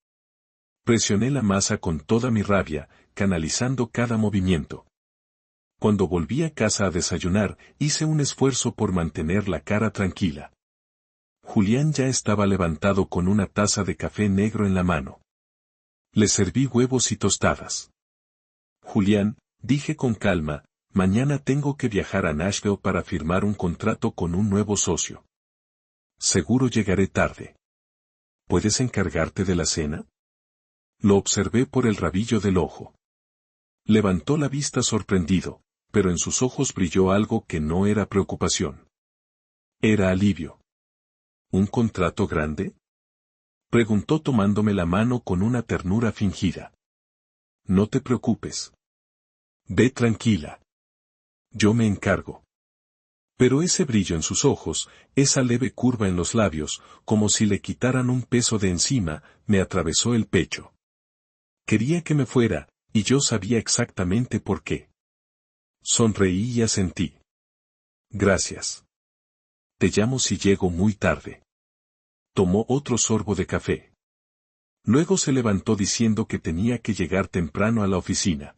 Presioné la masa con toda mi rabia, canalizando cada movimiento. Cuando volví a casa a desayunar, hice un esfuerzo por mantener la cara tranquila. Julián ya estaba levantado con una taza de café negro en la mano. Le serví huevos y tostadas. Julián, dije con calma, mañana tengo que viajar a Nashville para firmar un contrato con un nuevo socio. Seguro llegaré tarde. ¿Puedes encargarte de la cena? Lo observé por el rabillo del ojo. Levantó la vista sorprendido, pero en sus ojos brilló algo que no era preocupación. Era alivio. ¿Un contrato grande?, preguntó tomándome la mano con una ternura fingida. No te preocupes. Ve tranquila. Yo me encargo. Pero ese brillo en sus ojos, esa leve curva en los labios, como si le quitaran un peso de encima, me atravesó el pecho. Quería que me fuera, y yo sabía exactamente por qué. Sonreí y asentí. Gracias. Te llamo si llego muy tarde. Tomó otro sorbo de café. Luego se levantó diciendo que tenía que llegar temprano a la oficina.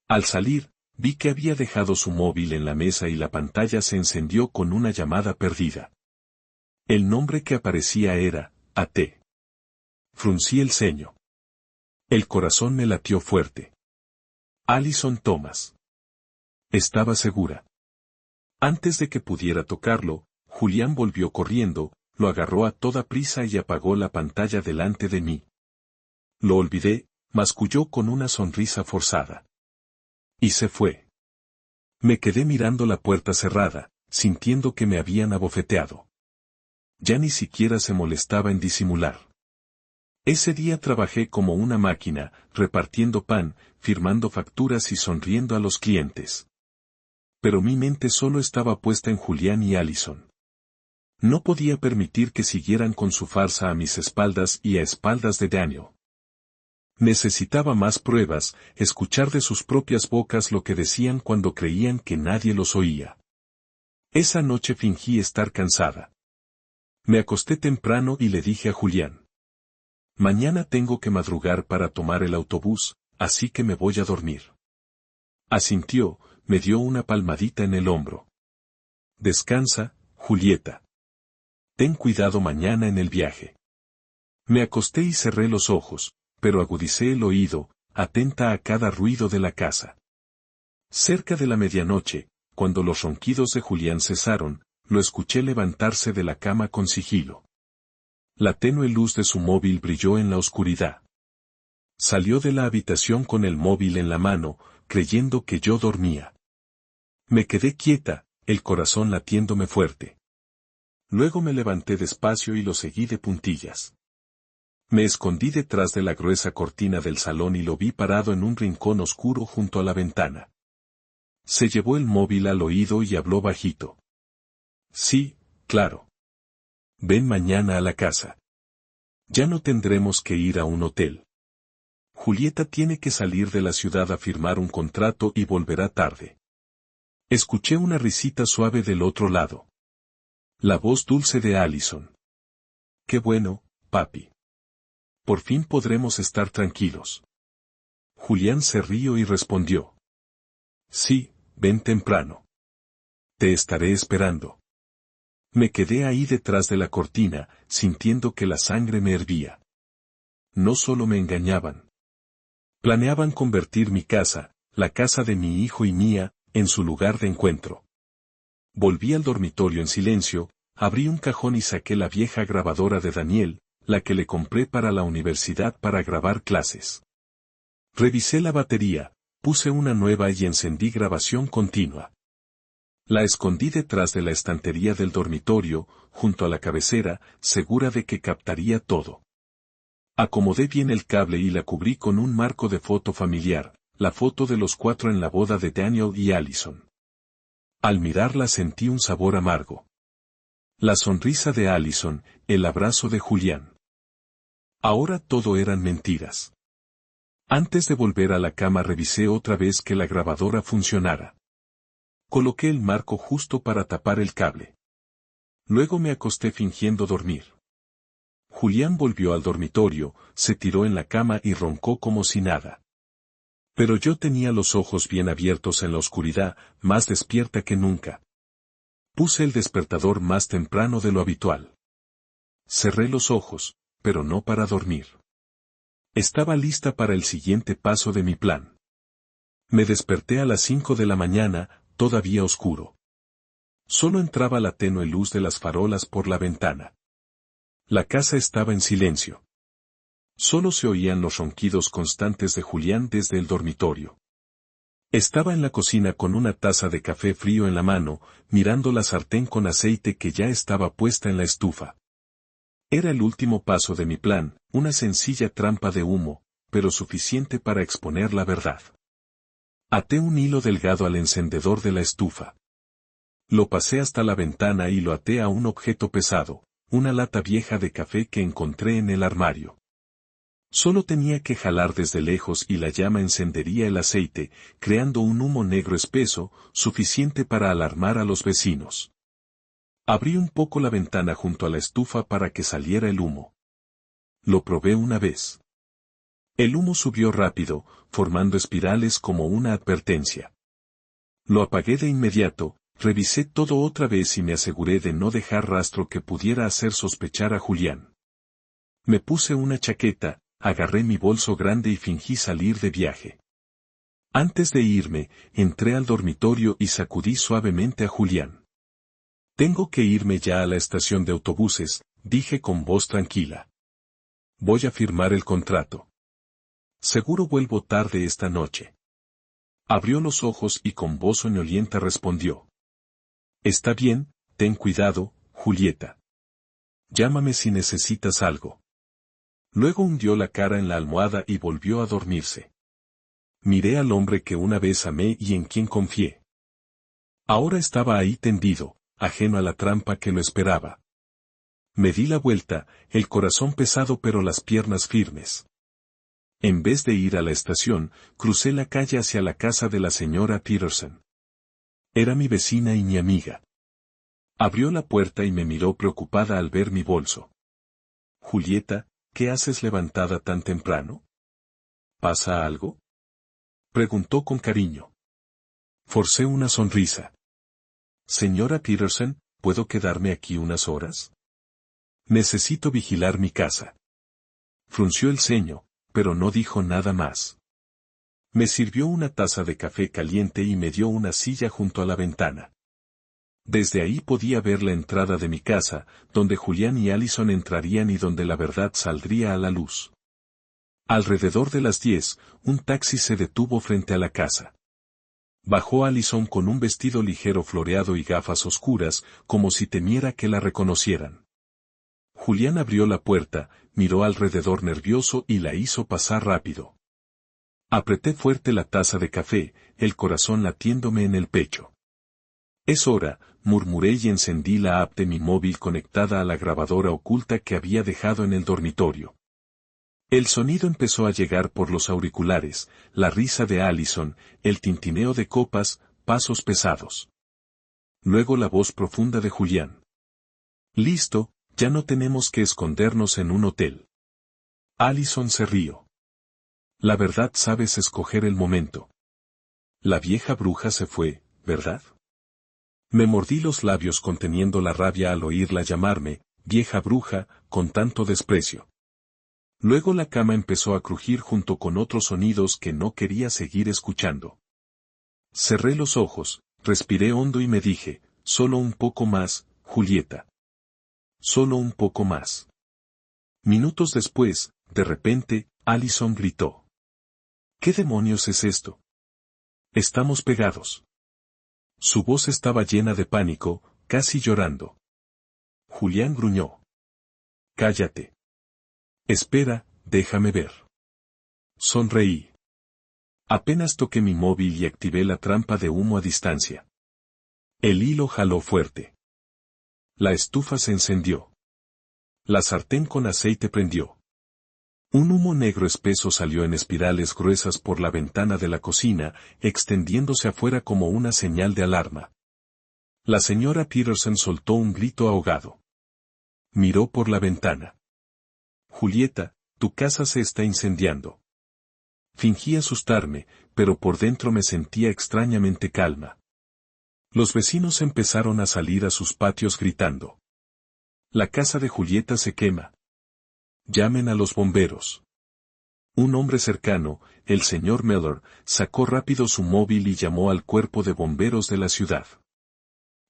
Al salir, vi que había dejado su móvil en la mesa y la pantalla se encendió con una llamada perdida. El nombre que aparecía era, A.T. Fruncí el ceño. El corazón me latió fuerte. Allison Thomas. Estaba segura. Antes de que pudiera tocarlo, Julián volvió corriendo, lo agarró a toda prisa y apagó la pantalla delante de mí. Lo olvidé, masculló con una sonrisa forzada. Y se fue. Me quedé mirando la puerta cerrada, sintiendo que me habían abofeteado. Ya ni siquiera se molestaba en disimular. Ese día trabajé como una máquina, repartiendo pan, firmando facturas y sonriendo a los clientes. Pero mi mente solo estaba puesta en Julián y Allison. No podía permitir que siguieran con su farsa a mis espaldas y a espaldas de Daniel. Necesitaba más pruebas, escuchar de sus propias bocas lo que decían cuando creían que nadie los oía. Esa noche fingí estar cansada. Me acosté temprano y le dije a Julián. Mañana tengo que madrugar para tomar el autobús, así que me voy a dormir. Asintió, me dio una palmadita en el hombro. Descansa, Julieta. Ten cuidado mañana en el viaje. Me acosté y cerré los ojos, pero agudicé el oído, atenta a cada ruido de la casa. Cerca de la medianoche, cuando los ronquidos de Julián cesaron, lo escuché levantarse de la cama con sigilo. La tenue luz de su móvil brilló en la oscuridad. Salió de la habitación con el móvil en la mano, creyendo que yo dormía. Me quedé quieta, el corazón latiéndome fuerte. Luego me levanté despacio y lo seguí de puntillas. Me escondí detrás de la gruesa cortina del salón y lo vi parado en un rincón oscuro junto a la ventana. Se llevó el móvil al oído y habló bajito. Sí, claro. Ven mañana a la casa. Ya no tendremos que ir a un hotel. Julieta tiene que salir de la ciudad a firmar un contrato y volverá tarde. Escuché una risita suave del otro lado. La voz dulce de Allison. Qué bueno, papi. Por fin podremos estar tranquilos. Julián se rió y respondió. Sí, ven temprano. Te estaré esperando. Me quedé ahí detrás de la cortina, sintiendo que la sangre me hervía. No solo me engañaban. Planeaban convertir mi casa, la casa de mi hijo y mía, en su lugar de encuentro. Volví al dormitorio en silencio, abrí un cajón y saqué la vieja grabadora de Daniel, la que le compré para la universidad para grabar clases. Revisé la batería, puse una nueva y encendí grabación continua. La escondí detrás de la estantería del dormitorio, junto a la cabecera, segura de que captaría todo. Acomodé bien el cable y la cubrí con un marco de foto familiar, la foto de los 4 en la boda de Daniel y Allison. Al mirarla sentí un sabor amargo. La sonrisa de Allison, el abrazo de Julián. Ahora todo eran mentiras. Antes de volver a la cama revisé otra vez que la grabadora funcionara. Coloqué el marco justo para tapar el cable. Luego me acosté fingiendo dormir. Julián volvió al dormitorio, se tiró en la cama y roncó como si nada. Pero yo tenía los ojos bien abiertos en la oscuridad, más despierta que nunca. Puse el despertador más temprano de lo habitual. Cerré los ojos, pero no para dormir. Estaba lista para el siguiente paso de mi plan. Me desperté a las 5 de la mañana, todavía oscuro. Solo entraba la tenue luz de las farolas por la ventana. La casa estaba en silencio. Solo se oían los ronquidos constantes de Julián desde el dormitorio. Estaba en la cocina con una taza de café frío en la mano, mirando la sartén con aceite que ya estaba puesta en la estufa. Era el último paso de mi plan, una sencilla trampa de humo, pero suficiente para exponer la verdad. Até un hilo delgado al encendedor de la estufa. Lo pasé hasta la ventana y lo até a un objeto pesado, una lata vieja de café que encontré en el armario. Solo tenía que jalar desde lejos y la llama encendería el aceite, creando un humo negro espeso, suficiente para alarmar a los vecinos. Abrí un poco la ventana junto a la estufa para que saliera el humo. Lo probé una vez. El humo subió rápido, formando espirales como una advertencia. Lo apagué de inmediato, revisé todo otra vez y me aseguré de no dejar rastro que pudiera hacer sospechar a Julián. Me puse una chaqueta, agarré mi bolso grande y fingí salir de viaje. Antes de irme, entré al dormitorio y sacudí suavemente a Julián. Tengo que irme ya a la estación de autobuses, dije con voz tranquila. Voy a firmar el contrato. Seguro vuelvo tarde esta noche. Abrió los ojos y con voz soñolienta respondió. Está bien, ten cuidado, Julieta. Llámame si necesitas algo. Luego hundió la cara en la almohada y volvió a dormirse. Miré al hombre que una vez amé y en quien confié. Ahora estaba ahí tendido, ajeno a la trampa que lo esperaba. Me di la vuelta, el corazón pesado pero las piernas firmes. En vez de ir a la estación, crucé la calle hacia la casa de la señora Peterson. Era mi vecina y mi amiga. Abrió la puerta y me miró preocupada al ver mi bolso. Julieta, ¿qué haces levantada tan temprano? ¿Pasa algo? Preguntó con cariño. Forcé una sonrisa. Señora Peterson, ¿puedo quedarme aquí unas horas? Necesito vigilar mi casa. Frunció el ceño, pero no dijo nada más. Me sirvió una taza de café caliente y me dio una silla junto a la ventana. Desde ahí podía ver la entrada de mi casa, donde Julián y Allison entrarían y donde la verdad saldría a la luz. Alrededor de las 10, un taxi se detuvo frente a la casa. Bajó Allison con un vestido ligero floreado y gafas oscuras, como si temiera que la reconocieran. Julián abrió la puerta, miró alrededor nervioso y la hizo pasar rápido. Apreté fuerte la taza de café, el corazón latiéndome en el pecho. Es hora, murmuré y encendí la app de mi móvil conectada a la grabadora oculta que había dejado en el dormitorio. El sonido empezó a llegar por los auriculares, la risa de Allison, el tintineo de copas, pasos pesados. Luego la voz profunda de Julián. Listo, ya no tenemos que escondernos en un hotel. Allison se rió. La verdad sabes escoger el momento. La vieja bruja se fue, ¿verdad? Me mordí los labios conteniendo la rabia al oírla llamarme, vieja bruja, con tanto desprecio. Luego la cama empezó a crujir junto con otros sonidos que no quería seguir escuchando. Cerré los ojos, respiré hondo y me dije, solo un poco más, Julieta. Solo un poco más. Minutos después, de repente, Allison gritó. ¿Qué demonios es esto? Estamos pegados. Su voz estaba llena de pánico, casi llorando. Julián gruñó. Cállate. Espera, déjame ver. Sonreí. Apenas toqué mi móvil y activé la trampa de humo a distancia. El hilo jaló fuerte. La estufa se encendió. La sartén con aceite prendió. Un humo negro espeso salió en espirales gruesas por la ventana de la cocina, extendiéndose afuera como una señal de alarma. La señora Peterson soltó un grito ahogado. Miró por la ventana. Julieta, tu casa se está incendiando. Fingí asustarme, pero por dentro me sentía extrañamente calma. Los vecinos empezaron a salir a sus patios gritando. La casa de Julieta se quema. Llamen a los bomberos. Un hombre cercano, el señor Miller, sacó rápido su móvil y llamó al cuerpo de bomberos de la ciudad.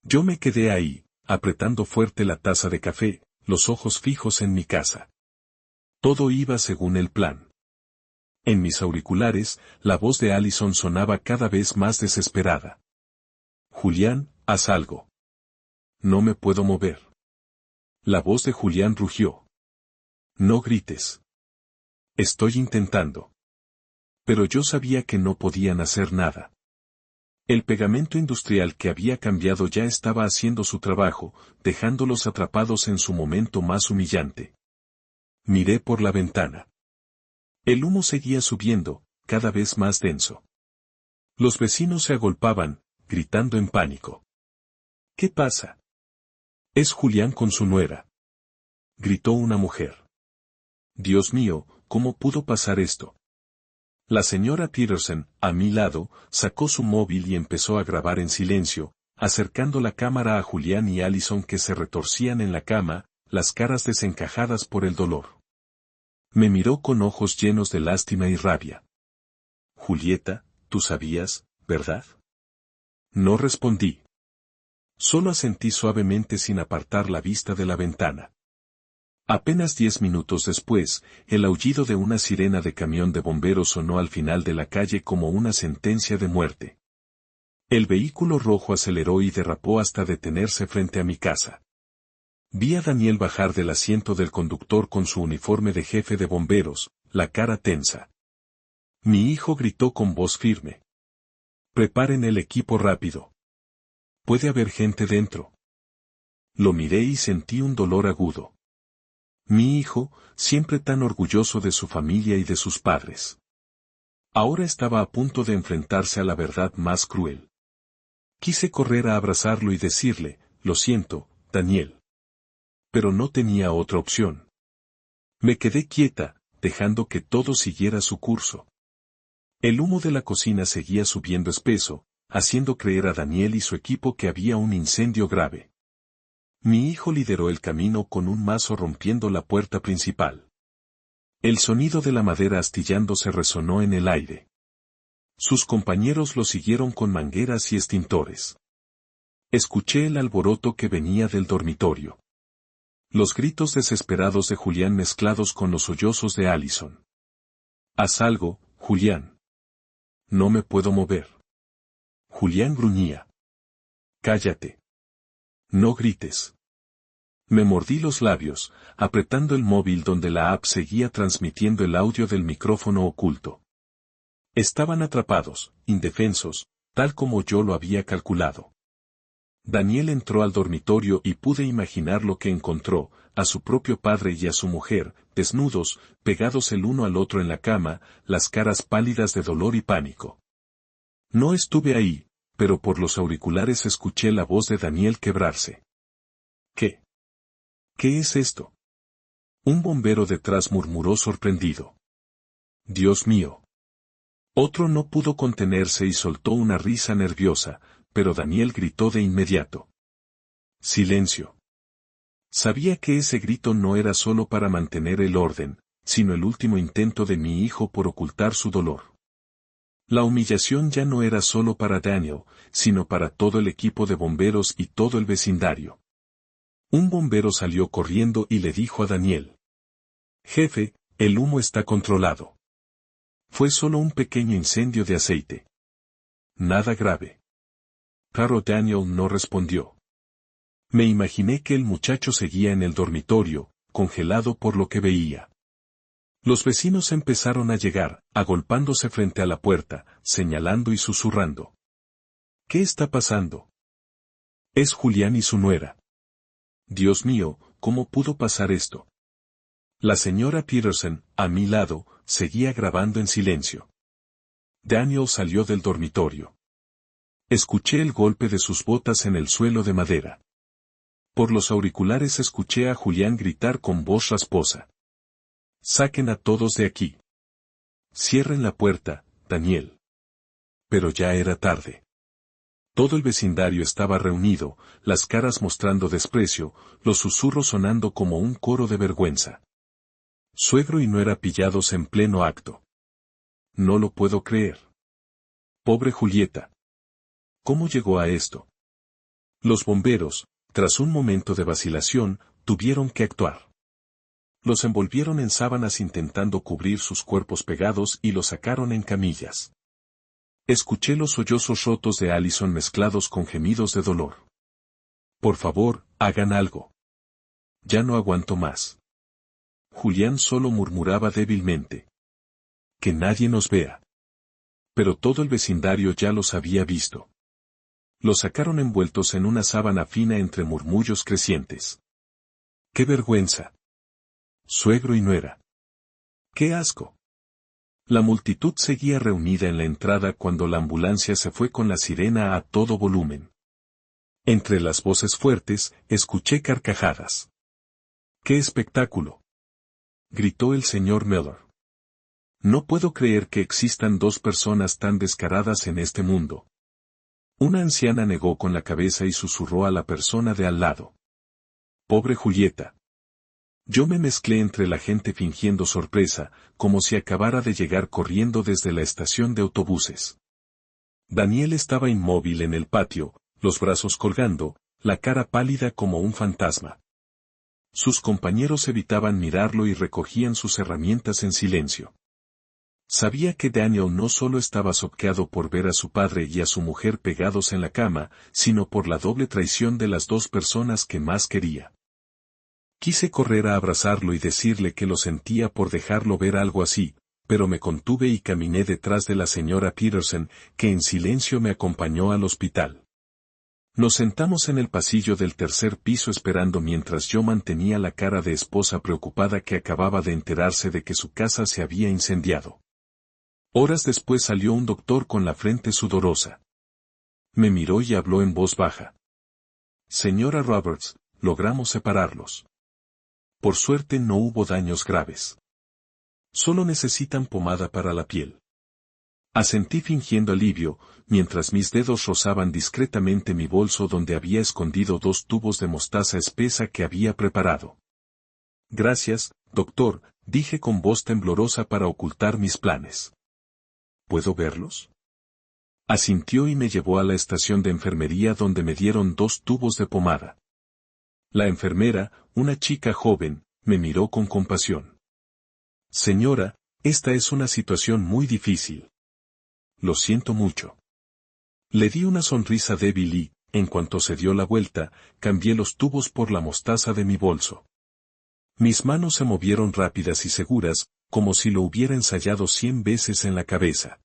Yo me quedé ahí, apretando fuerte la taza de café, los ojos fijos en mi casa. Todo iba según el plan. En mis auriculares, la voz de Allison sonaba cada vez más desesperada. Julián, haz algo. No me puedo mover. La voz de Julián rugió. No grites. Estoy intentando. Pero yo sabía que no podían hacer nada. El pegamento industrial que había cambiado ya estaba haciendo su trabajo, dejándolos atrapados en su momento más humillante. Miré por la ventana. El humo seguía subiendo, cada vez más denso. Los vecinos se agolpaban, gritando en pánico. ¿Qué pasa? Es Julián con su nuera. Gritó una mujer. Dios mío, ¿cómo pudo pasar esto? La señora Peterson, a mi lado, sacó su móvil y empezó a grabar en silencio, acercando la cámara a Julián y Allison que se retorcían en la cama, las caras desencajadas por el dolor. Me miró con ojos llenos de lástima y rabia. Julieta, tú sabías, ¿verdad? No respondí. Solo asentí suavemente sin apartar la vista de la ventana. Apenas 10 minutos después, el aullido de una sirena de camión de bomberos sonó al final de la calle como una sentencia de muerte. El vehículo rojo aceleró y derrapó hasta detenerse frente a mi casa. Vi a Daniel bajar del asiento del conductor con su uniforme de jefe de bomberos, la cara tensa. Mi hijo gritó con voz firme. Preparen el equipo rápido. Puede haber gente dentro. Lo miré y sentí un dolor agudo. Mi hijo, siempre tan orgulloso de su familia y de sus padres. Ahora estaba a punto de enfrentarse a la verdad más cruel. Quise correr a abrazarlo y decirle, lo siento, Daniel. Pero no tenía otra opción. Me quedé quieta, dejando que todo siguiera su curso. El humo de la cocina seguía subiendo espeso, haciendo creer a Daniel y su equipo que había un incendio grave. Mi hijo lideró el camino con un mazo rompiendo la puerta principal. El sonido de la madera astillándose resonó en el aire. Sus compañeros lo siguieron con mangueras y extintores. Escuché el alboroto que venía del dormitorio. Los gritos desesperados de Julián mezclados con los sollozos de Allison. «Haz algo, Julián. No me puedo mover». Julián gruñía. «Cállate. No grites». Me mordí los labios, apretando el móvil donde la app seguía transmitiendo el audio del micrófono oculto. Estaban atrapados, indefensos, tal como yo lo había calculado. Daniel entró al dormitorio y pude imaginar lo que encontró, a su propio padre y a su mujer, desnudos, pegados el uno al otro en la cama, las caras pálidas de dolor y pánico. No estuve ahí, pero por los auriculares escuché la voz de Daniel quebrarse. ¿Qué? ¿Qué es esto? Un bombero detrás murmuró sorprendido. Dios mío. Otro no pudo contenerse y soltó una risa nerviosa, pero Daniel gritó de inmediato. Silencio. Sabía que ese grito no era solo para mantener el orden, sino el último intento de mi hijo por ocultar su dolor. La humillación ya no era solo para Daniel, sino para todo el equipo de bomberos y todo el vecindario. Un bombero salió corriendo y le dijo a Daniel. Jefe, el humo está controlado. Fue solo un pequeño incendio de aceite. Nada grave. Pero Daniel no respondió. Me imaginé que el muchacho seguía en el dormitorio, congelado por lo que veía. Los vecinos empezaron a llegar, agolpándose frente a la puerta, señalando y susurrando. ¿Qué está pasando? Es Julián y su nuera. Dios mío, ¿cómo pudo pasar esto? La señora Peterson, a mi lado, seguía grabando en silencio. Daniel salió del dormitorio. Escuché el golpe de sus botas en el suelo de madera. Por los auriculares escuché a Julián gritar con voz rasposa. Saquen a todos de aquí. Cierren la puerta, Daniel. Pero ya era tarde. Todo el vecindario estaba reunido, las caras mostrando desprecio, los susurros sonando como un coro de vergüenza. Suegro y nuera pillados en pleno acto. No lo puedo creer. Pobre Julieta. ¿Cómo llegó a esto? Los bomberos, tras un momento de vacilación, tuvieron que actuar. Los envolvieron en sábanas intentando cubrir sus cuerpos pegados y los sacaron en camillas. Escuché los sollozos rotos de Allison mezclados con gemidos de dolor. Por favor, hagan algo. Ya no aguanto más. Julián solo murmuraba débilmente. Que nadie nos vea. Pero todo el vecindario ya los había visto. Los sacaron envueltos en una sábana fina entre murmullos crecientes. ¡Qué vergüenza! Suegro y nuera. ¡Qué asco! La multitud seguía reunida en la entrada cuando la ambulancia se fue con la sirena a todo volumen. Entre las voces fuertes, escuché carcajadas. ¡Qué espectáculo! Gritó el señor Miller. No puedo creer que existan dos personas tan descaradas en este mundo. Una anciana negó con la cabeza y susurró a la persona de al lado. Pobre Julieta. Yo me mezclé entre la gente fingiendo sorpresa, como si acabara de llegar corriendo desde la estación de autobuses. Daniel estaba inmóvil en el patio, los brazos colgando, la cara pálida como un fantasma. Sus compañeros evitaban mirarlo y recogían sus herramientas en silencio. Sabía que Daniel no solo estaba choqueado por ver a su padre y a su mujer pegados en la cama, sino por la doble traición de las dos personas que más quería. Quise correr a abrazarlo y decirle que lo sentía por dejarlo ver algo así, pero me contuve y caminé detrás de la señora Peterson, que en silencio me acompañó al hospital. Nos sentamos en el pasillo del tercer piso esperando mientras yo mantenía la cara de esposa preocupada que acababa de enterarse de que su casa se había incendiado. Horas después salió un doctor con la frente sudorosa. Me miró y habló en voz baja. Señora Roberts, logramos separarlos. Por suerte no hubo daños graves. Solo necesitan pomada para la piel. Asentí fingiendo alivio, mientras mis dedos rozaban discretamente mi bolso donde había escondido 2 tubos de mostaza espesa que había preparado. Gracias, doctor, dije con voz temblorosa para ocultar mis planes. ¿Puedo verlos? Asintió y me llevó a la estación de enfermería donde me dieron 2 tubos de pomada. La enfermera, una chica joven, me miró con compasión. Señora, esta es una situación muy difícil. Lo siento mucho. Le di una sonrisa débil y, en cuanto se dio la vuelta, cambié los tubos por la mostaza de mi bolso. Mis manos se movieron rápidas y seguras, como si lo hubiera ensayado 100 veces en la cabeza.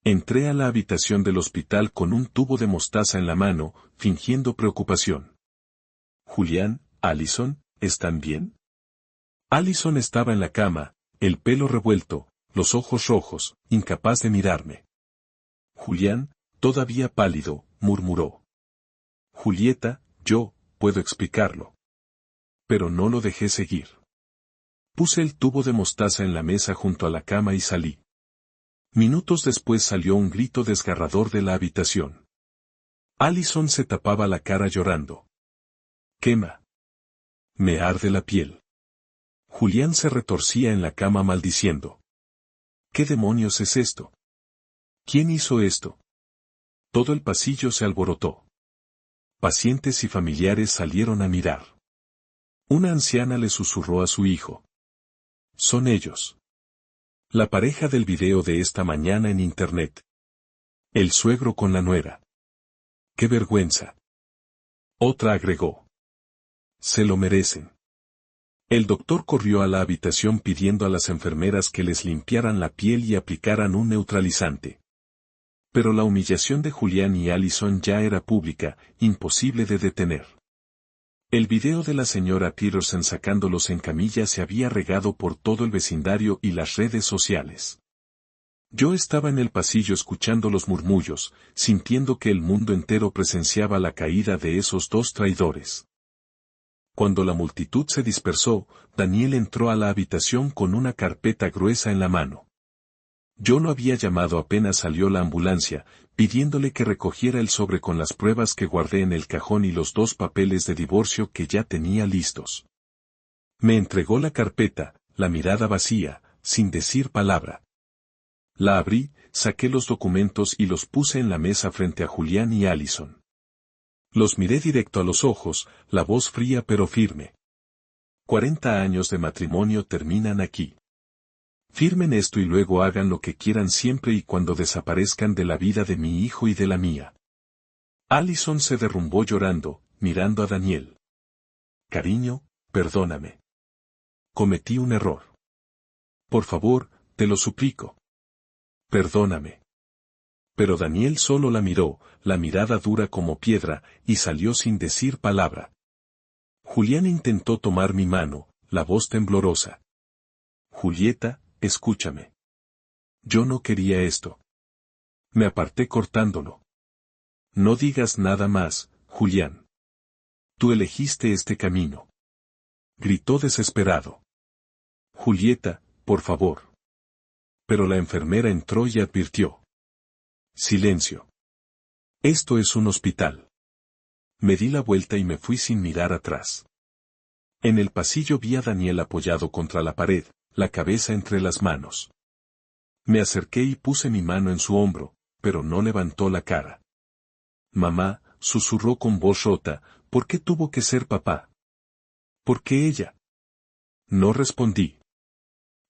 Entré a la habitación del hospital con un tubo de mostaza en la mano, fingiendo preocupación. Julián, Allison, ¿están bien? Allison estaba en la cama, el pelo revuelto, los ojos rojos, incapaz de mirarme. Julián, todavía pálido, murmuró. Julieta, yo, puedo explicarlo. Pero no lo dejé seguir. Puse el tubo de mostaza en la mesa junto a la cama y salí. Minutos después salió un grito desgarrador de la habitación. Allison se tapaba la cara llorando. Quema. Me arde la piel. Julián se retorcía en la cama maldiciendo. ¿Qué demonios es esto? ¿Quién hizo esto? Todo el pasillo se alborotó. Pacientes y familiares salieron a mirar. Una anciana le susurró a su hijo. Son ellos. La pareja del video de esta mañana en internet. El suegro con la nuera. ¡Qué vergüenza! Otra agregó. Se lo merecen. El doctor corrió a la habitación pidiendo a las enfermeras que les limpiaran la piel y aplicaran un neutralizante. Pero la humillación de Julián y Allison ya era pública, imposible de detener. El video de la señora Peterson sacándolos en camilla se había regado por todo el vecindario y las redes sociales. Yo estaba en el pasillo escuchando los murmullos, sintiendo que el mundo entero presenciaba la caída de esos 2 traidores. Cuando la multitud se dispersó, Daniel entró a la habitación con una carpeta gruesa en la mano. Yo lo había llamado apenas salió la ambulancia, pidiéndole que recogiera el sobre con las pruebas que guardé en el cajón y los 2 papeles de divorcio que ya tenía listos. Me entregó la carpeta, la mirada vacía, sin decir palabra. La abrí, saqué los documentos y los puse en la mesa frente a Julián y Allison. Los miré directo a los ojos, la voz fría pero firme. 40 años de matrimonio terminan aquí. Firmen esto y luego hagan lo que quieran siempre y cuando desaparezcan de la vida de mi hijo y de la mía. Allison se derrumbó llorando, mirando a Daniel. Cariño, perdóname. Cometí un error. Por favor, te lo suplico. Perdóname. Pero Daniel solo la miró, la mirada dura como piedra, y salió sin decir palabra. Julián intentó tomar mi mano, la voz temblorosa. Julieta, escúchame. Yo no quería esto. Me aparté cortándolo. No digas nada más, Julián. Tú elegiste este camino. Gritó desesperado. Julieta, por favor. Pero la enfermera entró y advirtió. Silencio. Esto es un hospital. Me di la vuelta y me fui sin mirar atrás. En el pasillo vi a Daniel apoyado contra la pared, la cabeza entre las manos. Me acerqué y puse mi mano en su hombro, pero no levantó la cara. Mamá, susurró con voz rota, ¿por qué tuvo que ser papá? ¿Por qué ella? No respondí.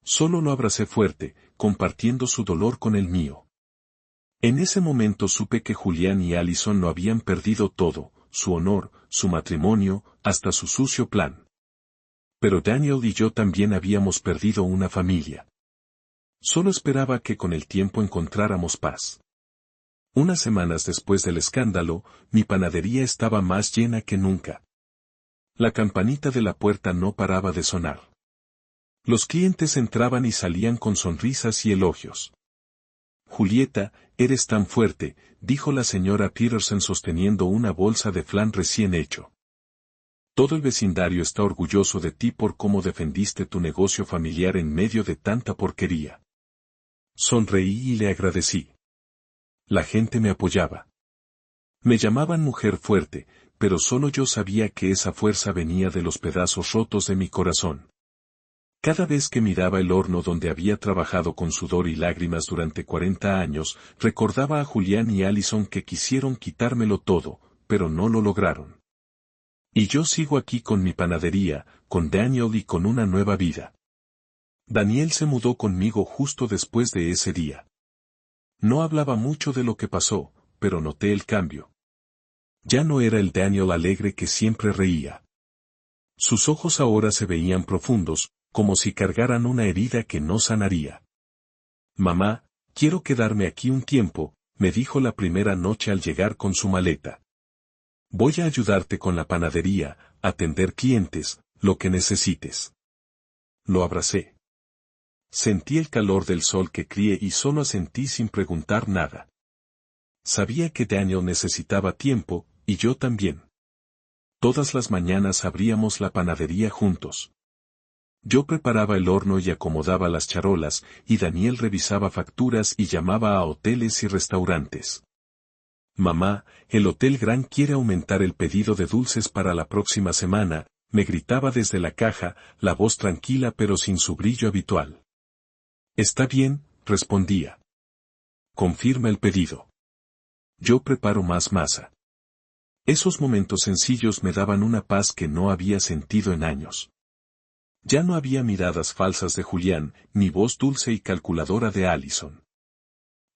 Solo lo abracé fuerte, compartiendo su dolor con el mío. En ese momento supe que Julián y Allison lo habían perdido todo, su honor, su matrimonio, hasta su sucio plan. Pero Daniel y yo también habíamos perdido una familia. Solo esperaba que con el tiempo encontráramos paz. Unas semanas después del escándalo, mi panadería estaba más llena que nunca. La campanita de la puerta no paraba de sonar. Los clientes entraban y salían con sonrisas y elogios. Julieta, eres tan fuerte, dijo la señora Peterson sosteniendo una bolsa de flan recién hecho. Todo el vecindario está orgulloso de ti por cómo defendiste tu negocio familiar en medio de tanta porquería. Sonreí y le agradecí. La gente me apoyaba. Me llamaban mujer fuerte, pero solo yo sabía que esa fuerza venía de los pedazos rotos de mi corazón. Cada vez que miraba el horno donde había trabajado con sudor y lágrimas durante 40 años, recordaba a Julián y Allison que quisieron quitármelo todo, pero no lo lograron. Y yo sigo aquí con mi panadería, con Daniel y con una nueva vida. Daniel se mudó conmigo justo después de ese día. No hablaba mucho de lo que pasó, pero noté el cambio. Ya no era el Daniel alegre que siempre reía. Sus ojos ahora se veían profundos, como si cargaran una herida que no sanaría. Mamá, quiero quedarme aquí un tiempo, me dijo la primera noche al llegar con su maleta. Voy a ayudarte con la panadería, atender clientes, lo que necesites. Lo abracé. Sentí el calor del sol que crié y solo asentí sin preguntar nada. Sabía que Daniel necesitaba tiempo, y yo también. Todas las mañanas abríamos la panadería juntos. Yo preparaba el horno y acomodaba las charolas, y Daniel revisaba facturas y llamaba a hoteles y restaurantes. Mamá, el Hotel Gran quiere aumentar el pedido de dulces para la próxima semana, me gritaba desde la caja, la voz tranquila pero sin su brillo habitual. Está bien, respondía. Confirma el pedido. Yo preparo más masa. Esos momentos sencillos me daban una paz que no había sentido en años. Ya no había miradas falsas de Julián, ni voz dulce y calculadora de Allison.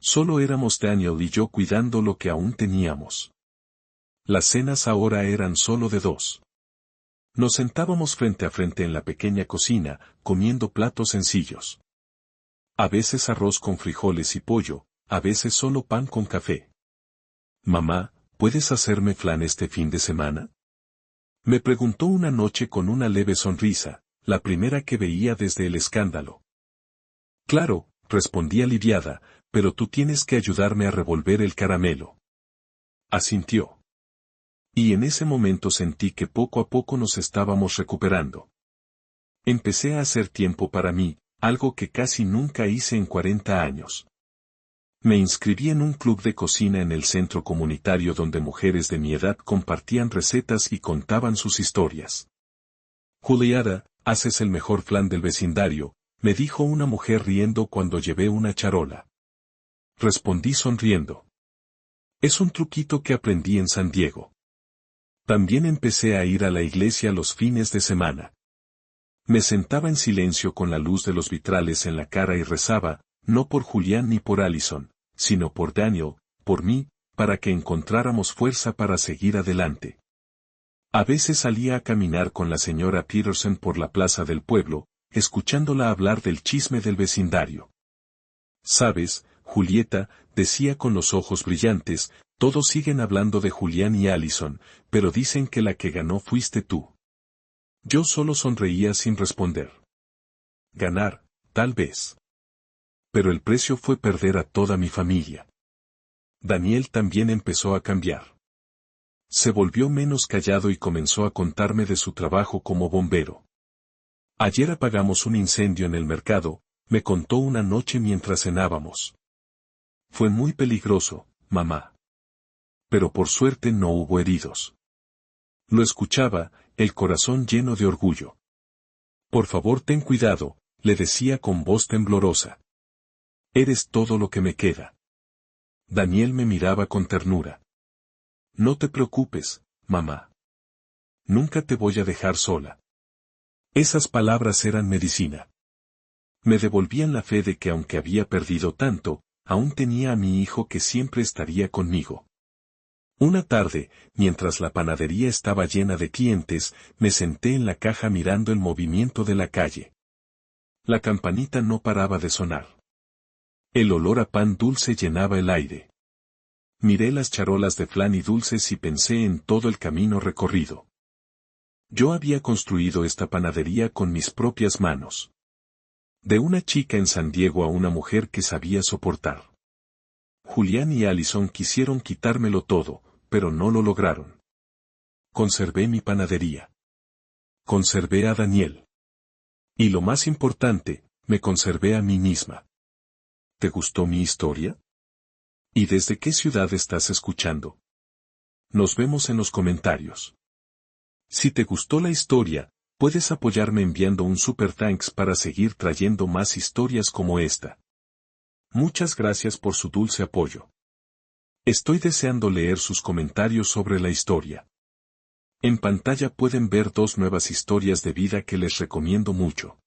Solo éramos Daniel y yo cuidando lo que aún teníamos. Las cenas ahora eran solo de dos. Nos sentábamos frente a frente en la pequeña cocina, comiendo platos sencillos. A veces arroz con frijoles y pollo, a veces solo pan con café. Mamá, ¿puedes hacerme flan este fin de semana? Me preguntó una noche con una leve sonrisa, la primera que veía desde el escándalo. Claro, respondí aliviada, pero tú tienes que ayudarme a revolver el caramelo. Asintió. Y en ese momento sentí que poco a poco nos estábamos recuperando. Empecé a hacer tiempo para mí, algo que casi nunca hice en 40 años. Me inscribí en un club de cocina en el centro comunitario donde mujeres de mi edad compartían recetas y contaban sus historias. Juliada, haces el mejor flan del vecindario, me dijo una mujer riendo cuando llevé una charola. Respondí sonriendo. Es un truquito que aprendí en San Diego. También empecé a ir a la iglesia los fines de semana. Me sentaba en silencio con la luz de los vitrales en la cara y rezaba, no por Julián ni por Allison, sino por Daniel, por mí, para que encontráramos fuerza para seguir adelante. A veces salía a caminar con la señora Peterson por la plaza del pueblo, escuchándola hablar del chisme del vecindario. ¿Sabes, Julieta?, decía con los ojos brillantes, todos siguen hablando de Julián y Allison, pero dicen que la que ganó fuiste tú. Yo solo sonreía sin responder. Ganar, tal vez. Pero el precio fue perder a toda mi familia. Daniel también empezó a cambiar. Se volvió menos callado y comenzó a contarme de su trabajo como bombero. Ayer apagamos un incendio en el mercado, me contó una noche mientras cenábamos. Fue muy peligroso, mamá. Pero por suerte no hubo heridos. Lo escuchaba, el corazón lleno de orgullo. Por favor ten cuidado, le decía con voz temblorosa. Eres todo lo que me queda. Daniel me miraba con ternura. No te preocupes, mamá. Nunca te voy a dejar sola. Esas palabras eran medicina. Me devolvían la fe de que aunque había perdido tanto, aún tenía a mi hijo que siempre estaría conmigo. Una tarde, mientras la panadería estaba llena de clientes, me senté en la caja mirando el movimiento de la calle. La campanita no paraba de sonar. El olor a pan dulce llenaba el aire. Miré las charolas de flan y dulces y pensé en todo el camino recorrido. Yo había construido esta panadería con mis propias manos. De una chica en San Diego a una mujer que sabía soportar. Julián y Allison quisieron quitármelo todo, pero no lo lograron. Conservé mi panadería. Conservé a Daniel. Y lo más importante, me conservé a mí misma. ¿Te gustó mi historia? ¿Y desde qué ciudad estás escuchando? Nos vemos en los comentarios. Si te gustó la historia, puedes apoyarme enviando un super thanks para seguir trayendo más historias como esta. Muchas gracias por su dulce apoyo. Estoy deseando leer sus comentarios sobre la historia. En pantalla pueden ver 2 nuevas historias de vida que les recomiendo mucho.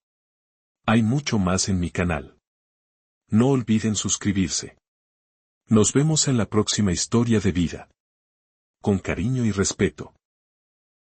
Hay mucho más en mi canal. No olviden suscribirse. Nos vemos en la próxima historia de vida. Con cariño y respeto.